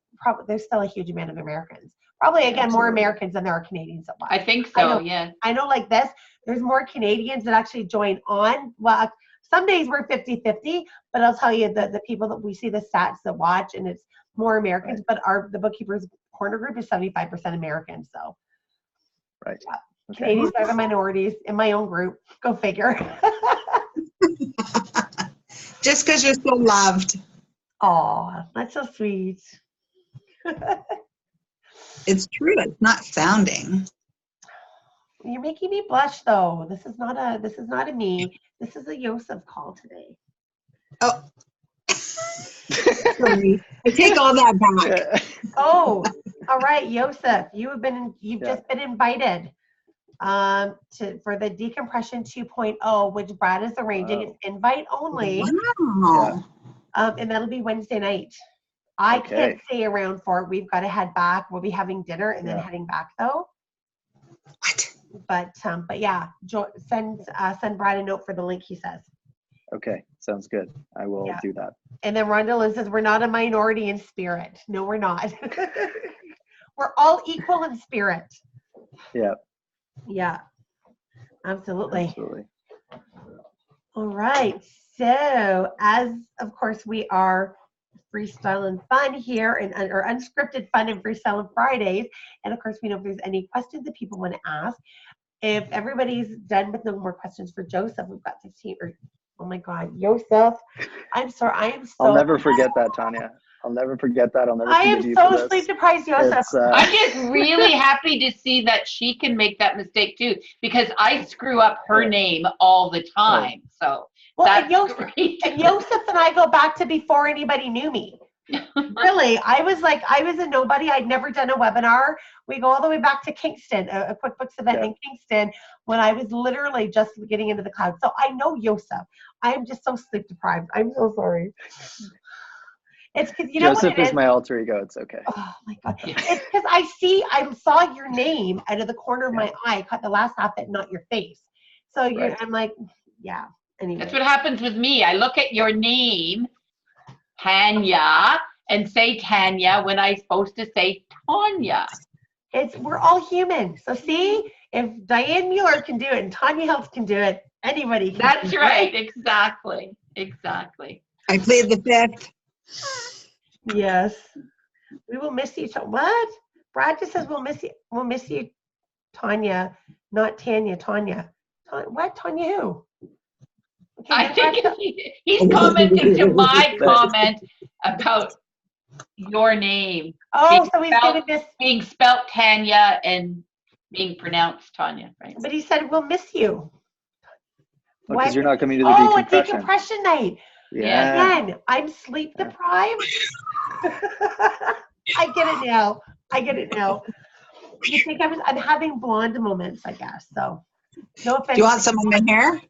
still a huge amount of Americans. Probably again, more Absolutely. Americans than there are Canadians that watch. I think I so, know. yeah. I know like this, there's more Canadians that actually join on. Well, some days we're 50-50, but I'll tell you that the people that we see the stats that watch, and it's more Americans, but the Bookkeepers Corner group is 75% Americans. So Right. yeah. Okay. Canadians are the minorities in my own group. Go figure. Just because you're so loved. Oh, that's so sweet. It's true. It's not sounding. You're making me blush though. This is not a me. This is a Yosef call today. Oh. Sorry. I take all that back. Oh, all right, Yosef. You've just been invited for the Decompression 2.0, which Brad is arranging. Wow. It's invite only. Wow. And that'll be Wednesday night. I Okay. can't stay around for it. We've got to head back. We'll be having dinner and then heading back though. What? But yeah, send Brad a note for the link, he says. Okay, sounds good. I will do that. And then Rhonda says, we're not a minority in spirit. No, we're not. We're all equal in spirit. Yeah. Yeah, absolutely. Absolutely. All right. So as of course we are freestyle and fun here, or unscripted fun and freestyle on Fridays. And of course, we know if there's any questions that people want to ask. If everybody's done with no more questions for Joseph, we've got 15 or, oh my God, Yosef. I'm sorry. I am so. I'll never forget that, Tanya. I'll never forget that. I'll never I forgive am you so for this. sleep deprived, Yosef. I'm just really happy to see that she can make that mistake too, because I screw up her name all the time. So well, that's and Yosef, great. and Yosef and I go back to before anybody knew me. Really, I was a nobody. I'd never done a webinar. We go all the way back to Kingston, a QuickBooks event in Kingston, when I was literally just getting into the cloud. So I know Yosef. I'm just so sleep deprived. I'm so sorry. It's because you know Joseph what it is my alter ego. It's okay. Oh my God. It's because I saw your name out of the corner of my eye. I caught the last half of it, not your face. So I'm like, yeah. Anyway. That's what happens with me. I look at your name, Tanya, and say Tanya when I'm supposed to say Tanya. We're all human. So see, if Diane Mueller can do it and Tanya Hiltz can do it, anybody can. That's right. Exactly. I played the fifth. Yes. We will miss you. What? Brad just says we'll miss you, Tanya, not Tanya. Tanya. What? Tanya who? Okay, I think he's commenting to my comment about your name. Oh, so he's going to miss being spelt Tanya and being pronounced Tanya, right? But he said we'll miss you. Because you're not coming to the decompression. A decompression night. Yeah. Again, I'm sleep deprived. I get it now. You think I'm having blonde moments, I guess. So no offense. Do you want some of my hair?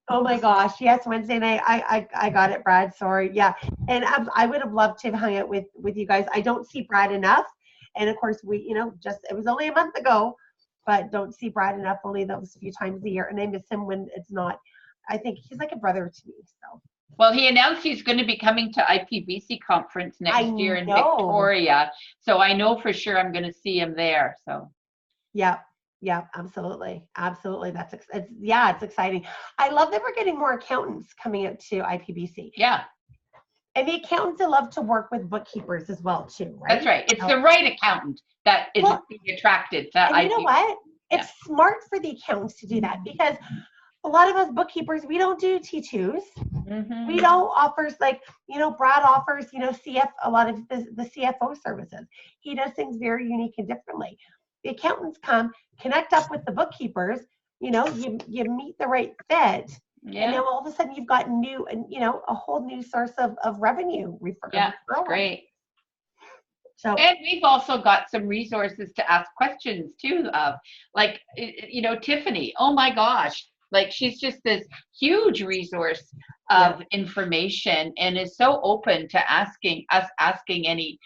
Oh my gosh, yes, Wednesday night. I got it, Brad. Sorry. Yeah. And I would have loved to have hung out with you guys. I don't see Brad enough. And of course it was only a month ago, but don't see Brad enough, only those few times a year. And I miss him when it's not. I think he's like a brother to me. So. Well, he announced he's going to be coming to IPBC conference next year in Victoria. So I know for sure I'm going to see him there. So. Yeah, absolutely. It's exciting. I love that we're getting more accountants coming out to IPBC. Yeah. And the accountants love to work with bookkeepers as well too, right? That's right. It's the right accountant that is being attracted to IPBC. You know what? It's smart for the accountants to do that because a lot of us bookkeepers, we don't do T2s. Mm-hmm. We don't offers Brad offers, a lot of the CFO services. He does things very unique and differently. The accountants come, connect up with the bookkeepers, you meet the right fit. Yeah. And now all of a sudden you've got a whole new source of revenue. Yeah, great. So, and we've also got some resources to ask questions too of, Tiffany, oh my gosh, she's just this huge resource of information and is so open to asking any,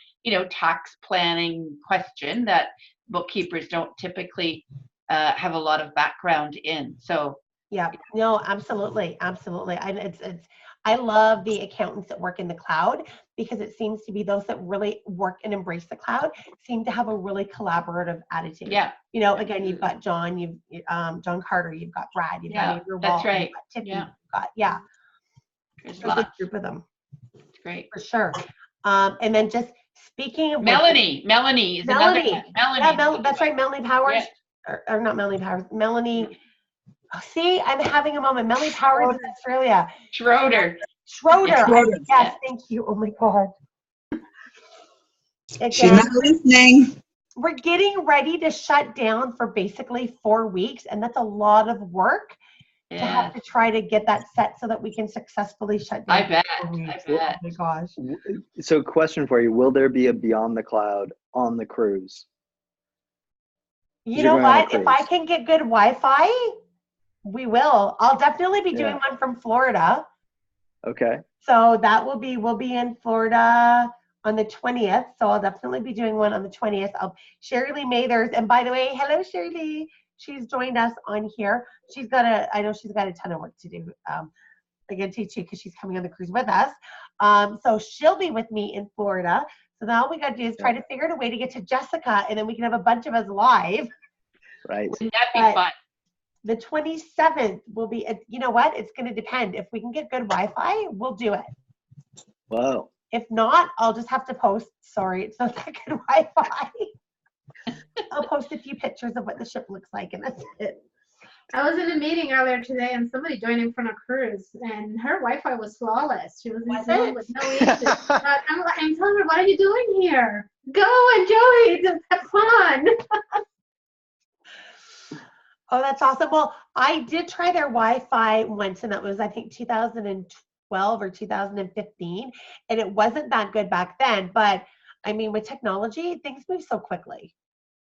tax planning question that bookkeepers don't typically have a lot of background in. So Yeah, no, absolutely, absolutely. And it's I love the accountants that work in the cloud because it seems to be those that really work and embrace the cloud seem to have a really collaborative attitude. Yeah. You know, again, you've got John, you've John Carter, you've got Brad, you've got Yeah, Andrew that's Wall, right. you've got Tippy, Yeah. you've got There's a good lots. group of them It's great. for sure. And then just speaking of Melanie is another Melanie, one. Melanie. yeah, that's right, Melanie Powers, Yeah. or not Melanie Powers, Melanie. See, I'm having a moment. Melanie Powers is Australia. Schroeder. Schroeder. Schroeder. Yes, thank you. Oh my God. She's Again, not listening. we're getting ready to shut down for basically 4 weeks, and that's a lot of work to have Yeah. to try to get that set so that we can successfully shut down. I bet. For 4 I weeks. bet. Oh my gosh. So question for you, will there be a Beyond the Cloud on the cruise? You You're know going on a what? If I cruise. can get good Wi-Fi, we will. I'll definitely be doing Yeah. one from Florida. Okay. So that we'll be in Florida on the 20th. So I'll definitely be doing one on the 20th. Sherry Lee Mathers. And by the way, hello, Sherry Lee. She's joined us on here. I know she's got a ton of work to do. Again, teach you because she's coming on the cruise with us. So she'll be with me in Florida. So now all we got to do is try to figure out a way to get to Jessica, and then we can have a bunch of us live. Right. Wouldn't that be But fun? the 27th will be, you know what? It's going to depend. If we can get good Wi-Fi, we'll do it. Whoa. If not, I'll just have to post. Sorry, it's not that good Wi-Fi. I'll post a few pictures of what the ship looks like, and that's it. I was in a meeting earlier today and somebody joined in from a cruise and her Wi-Fi was flawless. She was in Was Zoom it? with no issues. But I'm telling her, what are you doing here? Go enjoy it. Have fun. Oh, that's awesome. Well, I did try their Wi-Fi once, and that was, I think, 2012 or 2015, and it wasn't that good back then. But I mean, with technology, things move so quickly.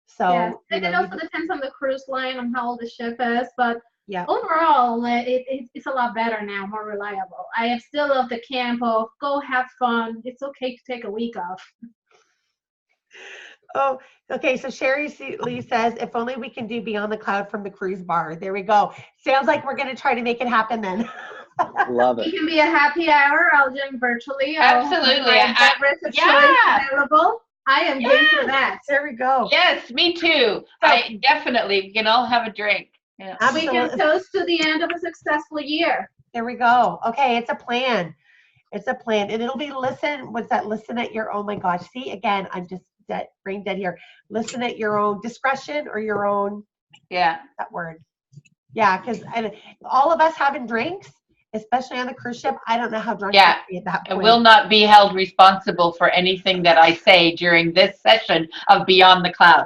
So, Yes. you And it know, also depends on the cruise line and how old the ship is. But yeah. overall, it's a lot better now, more reliable. I still love the camp of go have fun. It's okay to take a week off. Oh, okay. So Sherry Lee says, if only we can do Beyond the Cloud from the cruise bar. There we go. Sounds like we're going to try to make it happen then. Love It it. can be a happy hour. I'll join virtually. Absolutely. I'll have my beverage of choice available. I am game for that. There we go. Yes, me too. I definitely. We can all have a drink. Yeah. We can toast to the end of a successful year. There we go. Okay, it's a plan. It's a plan. And it'll be listen at your, oh my gosh. See, again, I'm just brain dead here. Listen at your own discretion or your own, that word. Yeah, because all of us having drinks, especially on the cruise ship, I don't know how drunk you can be at that I point. will not be held responsible for anything that I say during this session of Beyond the Cloud.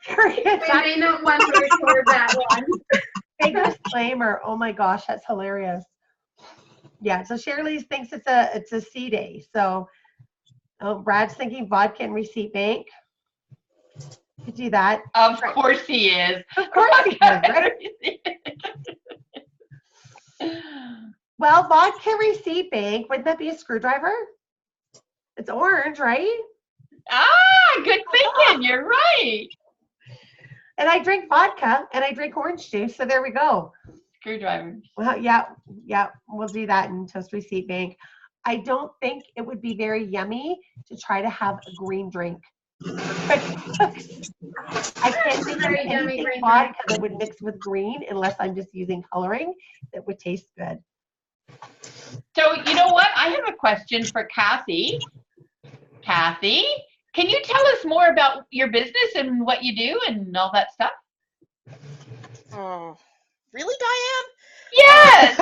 We may not want to record that one. Big disclaimer. Oh my gosh, that's hilarious. Yeah, so Shirley thinks it's a C day. So Brad's thinking vodka and receipt bank. Could do that. Of course he is. Of course he is, right? Well, vodka receipt bank, wouldn't that be a screwdriver? It's orange, right? Good thinking. You're right. And I drink vodka and I drink orange juice, so there we go. Screwdriver. Well, yeah, we'll do that in toast receipt bank. I don't think it would be very yummy to try to have a green drink. I can't think of anything vodka that would mix with green unless I'm just using coloring that would taste good. So you know what? I have a question for Kathy. Kathy, can you tell us more about your business and what you do and all that stuff? Oh, really, Diane? Yes.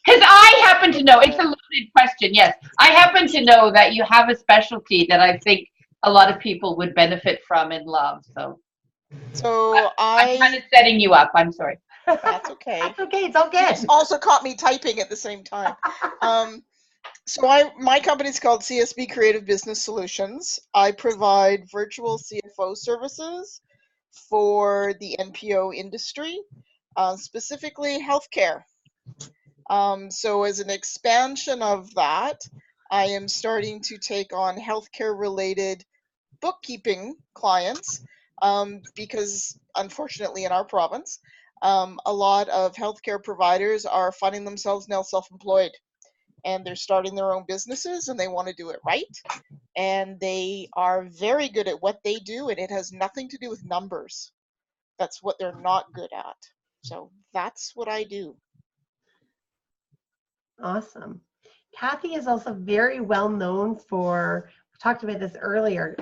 Because I happen to know, it's a loaded question, yes. I happen to know that you have a specialty that I think a lot of people would benefit from and love. So I'm kind of setting you up. I'm sorry. That's okay. That's okay. It's all good. It's also caught me typing at the same time. So my company's called CSB Creative Business Solutions. I provide virtual CFO services for the NPO industry, specifically healthcare. So as an expansion of that, I am starting to take on healthcare related bookkeeping clients because unfortunately in our province, A lot of healthcare providers are finding themselves now self-employed, and they're starting their own businesses, and they want to do it right. And they are very good at what they do, and it has nothing to do with numbers. That's what they're not good at. So that's what I do. Awesome. Kathy is also very well known for, we talked about this earlier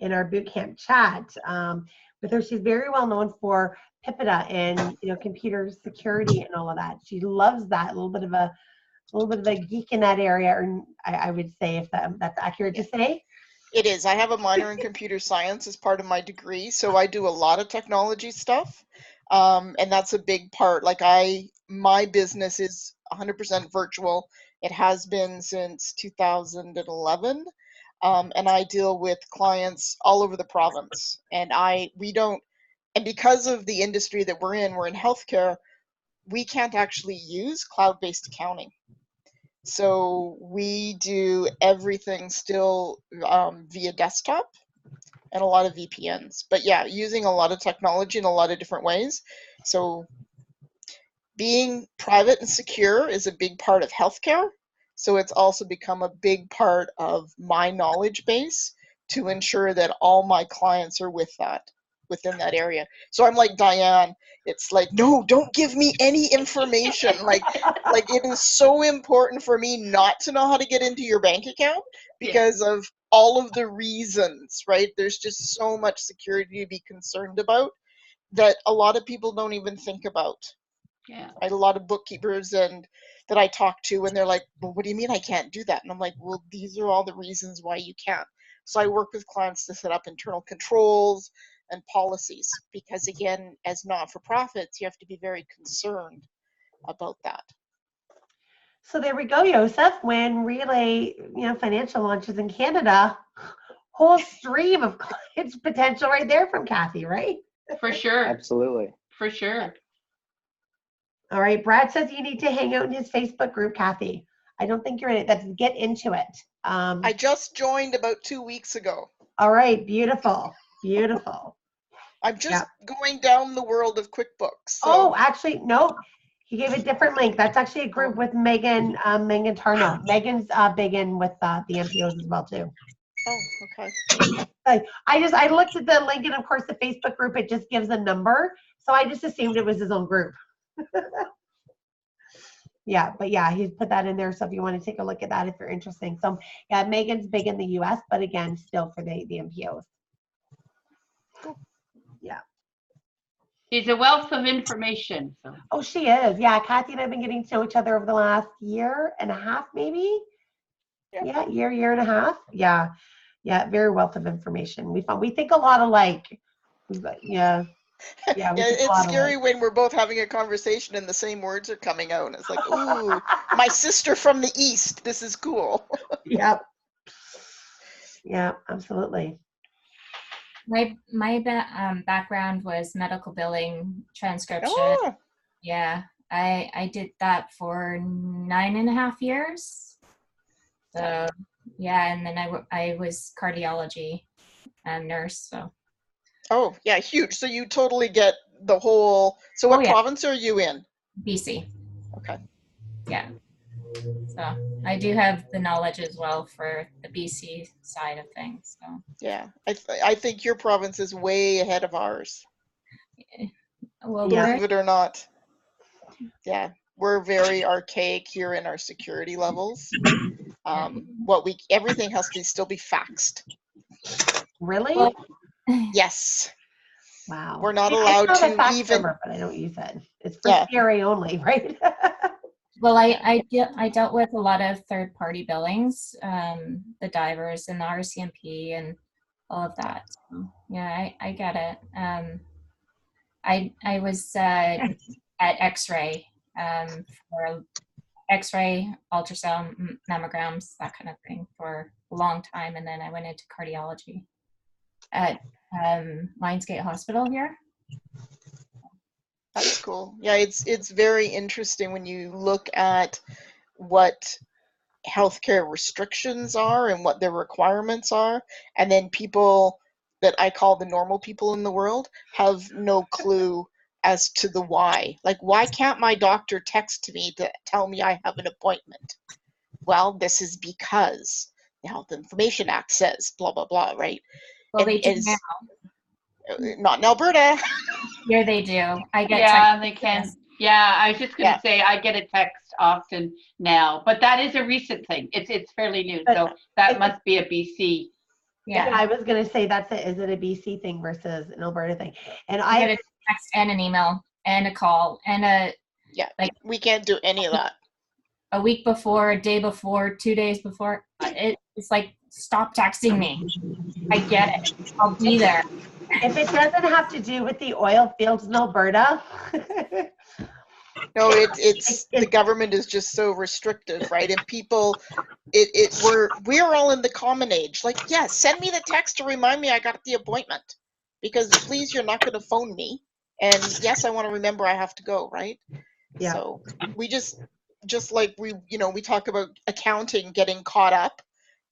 in our boot camp chat with her. She's very well known for PIPEDA and computer security and all of that. She loves that. A little bit of a geek in that area, or I would say, if that's accurate to say. It is. I have a minor in computer science as part of my degree, so I do a lot of technology stuff, and that's a big part. Like my business is 100% virtual. It has been since 2011, and I deal with clients all over the province. And because of the industry that we're in healthcare, we can't actually use cloud-based accounting. So we do everything still via desktop and a lot of VPNs. But yeah, using a lot of technology in a lot of different ways. So being private and secure is a big part of healthcare. So it's also become a big part of my knowledge base to ensure that all my clients are within that area. So I'm like Diane. It's like, no, don't give me any information. Like it is so important for me not to know how to get into your bank account because of all of the reasons, right? There's just so much security to be concerned about that a lot of people don't even think about. Yeah. I had a lot of bookkeepers and that I talk to, and they're like, well, what do you mean I can't do that? And I'm like, well, these are all the reasons why you can't. So I work with clients to set up internal controls and policies because, again, as not-for-profits, you have to be very concerned about that. So there we go, Yoseph. When Relay, Financial launches in Canada, whole stream of clients potential right there from Kathy, right? For sure. Absolutely. For sure. All right. Brad says you need to hang out in his Facebook group, Kathy. I don't think you're in it. Let's get into it. I just joined about 2 weeks ago. All right. Beautiful. Beautiful. I'm just going down the world of QuickBooks. So. Oh, actually, no. He gave a different link. That's actually a group with Megan Tarno. Megan's big in with the MPOs as well too. Oh, okay. I looked at the link, and of course the Facebook group, it just gives a number. So I just assumed it was his own group. Yeah, but yeah, he's put that in there. So if you want to take a look at that, if you're interested. So yeah, Megan's big in the US, but again, still for the MPOs. Cool. Yeah. She's a wealth of information. So. Oh, she is. Yeah, Kathy and I have been getting to know each other over the last year and a half, maybe. Yeah, year and a half. Yeah. Yeah, very wealth of information. We think a lot alike. Yeah. Yeah, it's scary when we're both having a conversation and the same words are coming out. And it's like, ooh, my sister from the East. This is cool. Yep. Yeah, absolutely. My background was medical billing transcription. Oh. Yeah, I did that for 9.5 years. So yeah, and then I was cardiology nurse. So. Oh yeah, huge. So you totally get the whole. So what province are you in? BC. Okay. Yeah. So I do have the knowledge as well for the BC side of things. So. Yeah, I think your province is way ahead of ours. Well, believe it or not. Yeah, we're very archaic here in our security levels. Everything has to still be faxed. Really? Well, yes. Wow. We're not allowed to even. Number, but I don't use it. It's for scary only, right? Well, I dealt with a lot of third-party billings, the divers and the RCMP and all of that. So, yeah, I get it. I was at X-ray for X-ray, ultrasound, mammograms, that kind of thing for a long time, and then I went into cardiology at Lionsgate Hospital here. That's cool. Yeah, it's very interesting when you look at what healthcare restrictions are and what their requirements are, and then people that I call the normal people in the world have no clue as to the why. Like, why can't my doctor text me to tell me I have an appointment? Well, this is because the Health Information Act says blah, blah, blah, right? Well, And they do now. not in Alberta. Here they do. I get Yeah, text they can. messages. Yeah, I was just going to Yeah. say I get a text often now, but that is a recent thing. It's fairly new, But so that it's- must be a BC. Yeah, Yeah. I was gonna say is it a BC thing versus an Alberta thing? And I get I a text and an email and a call and We can't do any of that. a week before, a day before, 2 days before. It's like, stop texting me. I get it. I'll be there. if it doesn't have to do with the oil fields in Alberta, No, it's the It- government is just so restrictive, right? And people, we're all in the common age. Like, yeah, send me the text to remind me I got the appointment, because please, you're not going to phone me. And yes, I want to remember I have to go, right? Yeah. So we just like we talk about accounting getting caught up,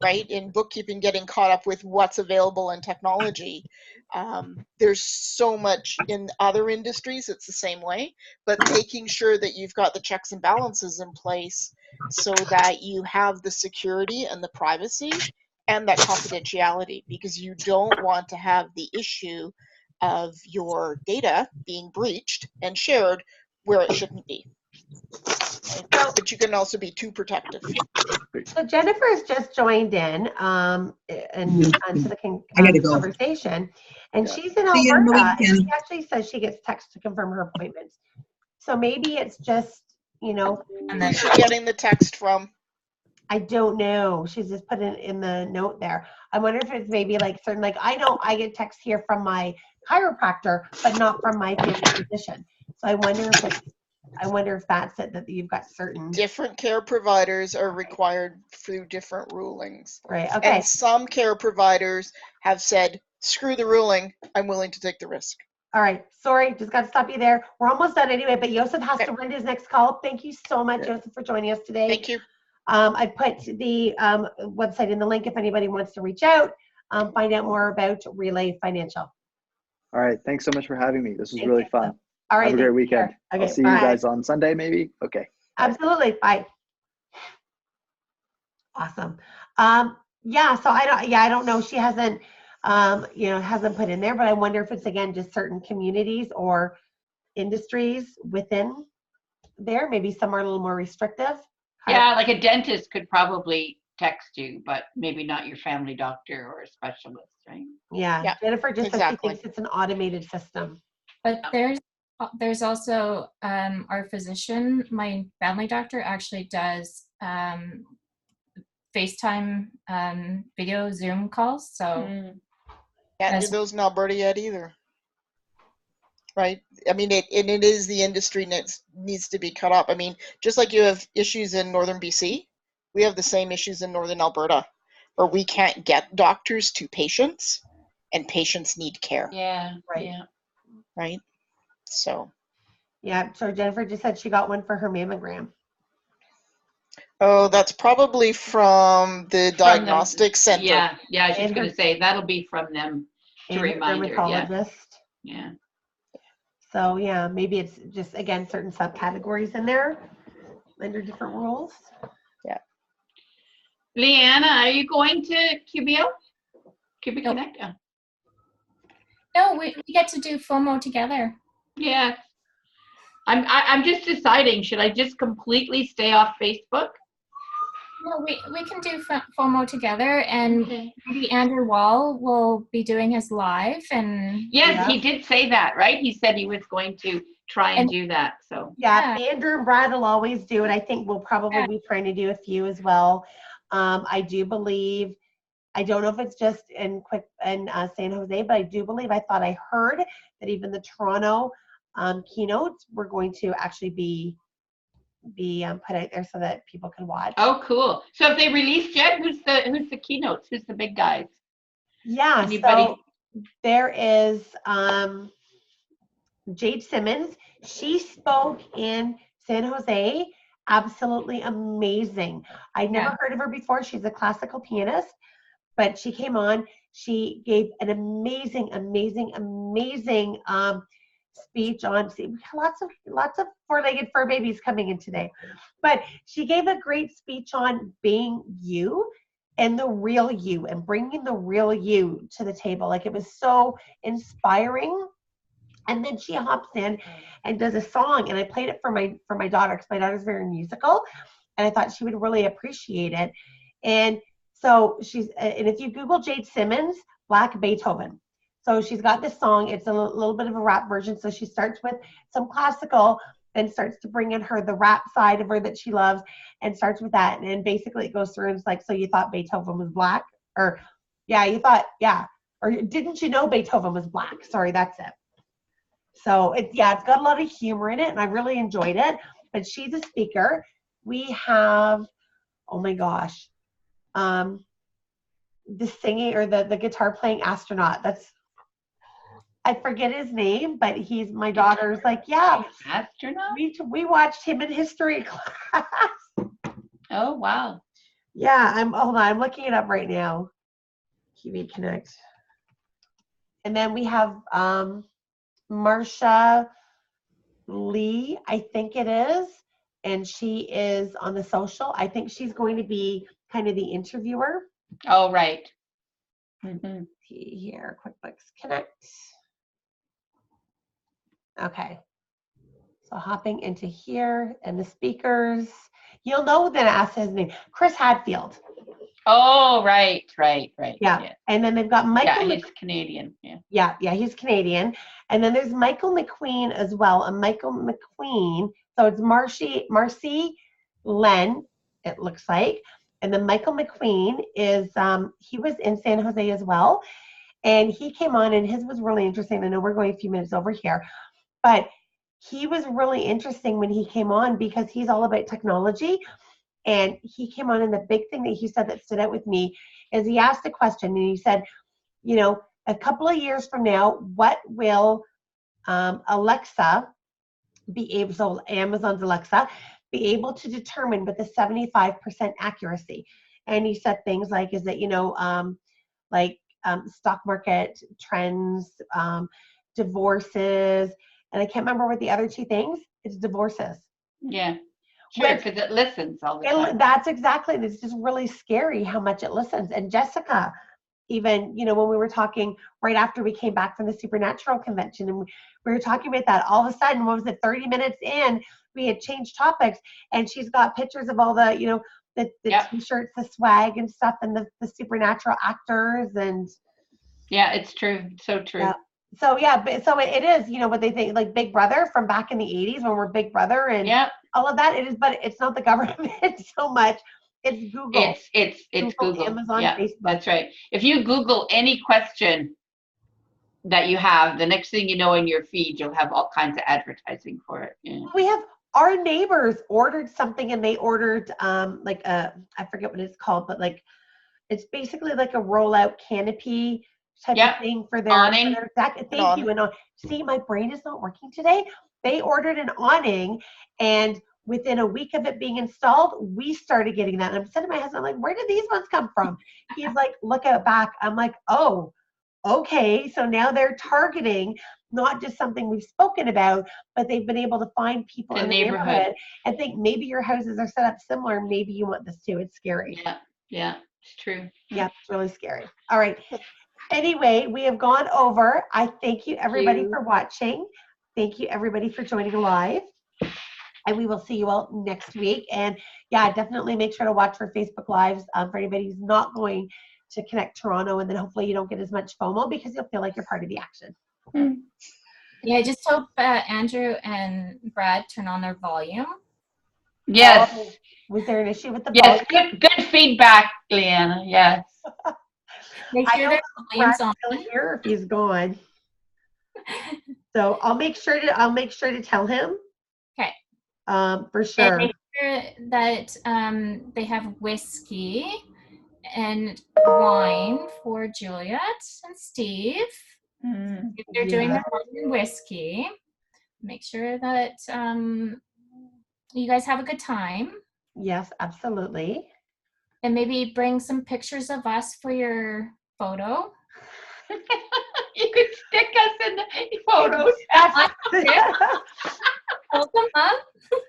right? In bookkeeping getting caught up with what's available in technology. There's so much in other industries, it's the same way, but making sure that you've got the checks and balances in place so that you have the security and the privacy and that confidentiality, because you don't want to have the issue of your data being breached and shared where it shouldn't be. But you can also be too protective. so Jennifer's just joined in and onto the I gotta go. conversation, and Yeah. she's in See you on the Alberta, and she weekend. actually says she gets text to confirm her appointments. So maybe it's just, And then Who's she getting the text from? I don't know. She's just put it in the note there. I wonder if it's maybe like certain, like I know I get text here from my chiropractor, but not from my family physician. So I wonder if that's it, that you've got certain, Different care providers are required through different rulings. right? Okay. And some care providers have said, screw the ruling, I'm willing to take the risk. All right. Sorry, just got to stop you there. We're almost done anyway, but Yosef has Okay. to run to his next call. Thank you so much, Yeah. Yosef, for joining us today. Thank you. I put the website in the link if anybody wants to reach out, find out more about Relay Financial. All right. Thanks so much for having me. This was Thank really you. fun. All right. Have a great thanks. weekend. Okay, I'll see bye. you guys on Sunday, maybe. Okay. Absolutely. Bye. Awesome. Yeah, so I don't know. She hasn't, hasn't put in there, but I wonder if it's, again, just certain communities or industries within there. Maybe some are a little more restrictive. Yeah, like a dentist could probably text you, but maybe not your family doctor or a specialist, right? Yeah. Yeah, Jennifer just said exactly. she thinks it's an automated system. But there's also our physician, my family doctor actually does FaceTime video Zoom calls. So Can't do those in Alberta yet either. Right? I mean, it is the industry needs to be cut up. I mean, just like you have issues in northern BC, we have the same issues in northern Alberta, where we can't get doctors to patients, and patients need care. Yeah, Right. yeah. Right? So. Yeah, so Jennifer just said she got one for her mammogram. Oh, that's probably from the diagnostic center. Yeah, I was just And going her- to say that'll be from them to And her remind her. Yeah, dermatologist. yeah. So yeah, maybe it's just, again, certain subcategories in there under different rules. Yeah. Leanna, are you going to QBO? QB Nope. Connect? Oh. no, we get to do FOMO together. Yeah. I'm just deciding, should I just completely stay off Facebook? No, we can do FOMO together, and Okay. maybe Andrew Wall will be doing his live, and Yes, Yeah. he did say that, right? He said he was going to try and do that. So Yeah, Andrew and Brad will always do it. I think we'll probably be trying to do a few as well. I do believe, I don't know if it's just in San Jose, but I do believe, I thought I heard that even the Toronto keynotes were going to actually be put out there so that people can watch. oh, cool. So have they released yet? Who's the keynotes? Who's the big guys? Yeah, Anybody? so there is Jade Simmons. She spoke in San Jose. Absolutely amazing. I'd never heard of her before. She's a classical pianist, but she came on. She gave an amazing speech on, see, we have lots of four-legged fur babies coming in today, but she gave a great speech on being you and the real you and bringing the real you to the table. Like, it was so inspiring. And then she hops in and does a song, and I played it for my daughter because my daughter's very musical, and I thought she would really appreciate it. And so and if you Google Jade Simmons, Black Beethoven. So she's got this song. It's a little bit of a rap version. So she starts with some classical, then starts to bring in the rap side of her that she loves, and starts with that. And then basically it goes through and it's like, so you thought Beethoven was black? Or, yeah, you thought, yeah. Or didn't you know Beethoven was black? Sorry, that's it. So it's got a lot of humor in it, and I really enjoyed it. But she's a speaker. We have, oh my gosh, the singing or the guitar playing astronaut. I forget his name, but he's my daughter's like, yeah, astronaut. We watched him in history class. Oh wow. Yeah, hold on, I'm looking it up right now. QV Connect. And then we have Marsha Lee, I think it is, and she is on the social. I think she's going to be kind of the interviewer. Oh, right. Mm-hmm. See here, QuickBooks Connect. Okay, so hopping into here and the speakers, you'll know that I asked his name, Chris Hadfield. Oh, right. Yeah. And then they've got Michael. Yeah, he's Canadian. Yeah. Yeah, he's Canadian. And then there's Michael McQueen as well. And Michael McQueen, so it's Marcy Len, it looks like. And then Michael McQueen is, he was in San Jose as well. And he came on, and his was really interesting. I know we're going a few minutes over here, but he was really interesting when he came on because he's all about technology. And he came on, and the big thing that he said that stood out with me is he asked a question, and he said, you know, a couple of years from now, what will Alexa be able, so Amazon's Alexa, be able to determine with a 75% accuracy? And he said things like, is it, stock market trends, divorces, and I can't remember what the other two things, it's divorces. Yeah. Sure, because it listens all the time. That's exactly, it's just really scary how much it listens. And Jessica, even, when we were talking right after we came back from the Supernatural convention, and we were talking about that, all of a sudden, what was it, 30 minutes in, we had changed topics, and she's got pictures of all the, the Yep. t-shirts, the swag and stuff, and the Supernatural actors. And yeah, it's true. So true. Yeah. So it is, what they think, like Big Brother from back in the 80s when we're Big Brother and all of that. It is, but it's not the government so much. It's Google. It's Google. Amazon, yeah, Facebook. That's right. If you Google any question that you have, the next thing you know in your feed, you'll have all kinds of advertising for it. Yeah. We have our neighbors ordered something, and they ordered I forget what it's called, but it's basically like a rollout canopy type of thing for their awning. Thank you. And see, my brain is not working today. They ordered an awning, and within a week of it being installed, we started getting that. And I'm saying to my husband, I'm like, where did these ones come from? He's like, look out back. I'm like, oh, okay. So now they're targeting not just something we've spoken about, but they've been able to find people in the neighborhood and think maybe your houses are set up similar. Maybe you want this too. It's scary. Yeah, it's true. Yeah, it's really scary. All right. Anyway, we have gone over. I thank you, everybody, for watching. Thank you, everybody, for joining live. And we will see you all next week. And yeah, definitely make sure to watch for Facebook Lives for anybody who's not going to Connect Toronto. And then hopefully you don't get as much FOMO because you'll feel like you're part of the action. Yeah, I just hope Andrew and Brad turn on their volume. Yes. Was there an issue with the volume? Yes, good feedback, Leanna. Yes. Make sure their volume's on. Still here if he's gone. So I'll make sure to tell him. Okay. For sure. And make sure that they have whiskey and wine for Juliet and Steve. If they're doing their wine and whiskey, make sure that you guys have a good time. Yes, absolutely. And maybe bring some pictures of us for your photo. You could stick us in the photos. Hold them up.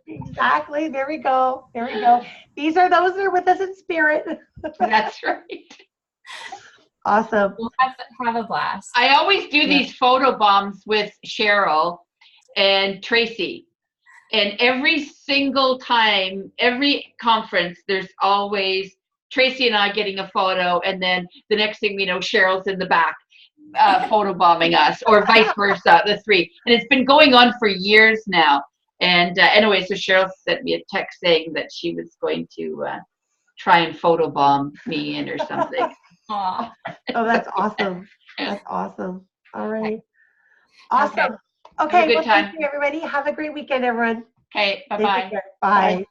Exactly. There we go. There we go. These are those that are with us in spirit. That's right. Awesome. We'll have a blast. I always do these photo bombs with Cheryl and Tracy. And every single time, every conference, there's always Tracy and I getting a photo, and then the next thing we know, Cheryl's in the back photo bombing us, or vice versa, the three. And it's been going on for years now. And anyway, so Cheryl sent me a text saying that she was going to try and photo bomb me in or something. Aw. Oh, that's awesome. That's awesome. All right. Awesome. Have a Okay. good Well, time. thank you, everybody. Have a great weekend, everyone. Okay, Take bye-bye. care. Bye.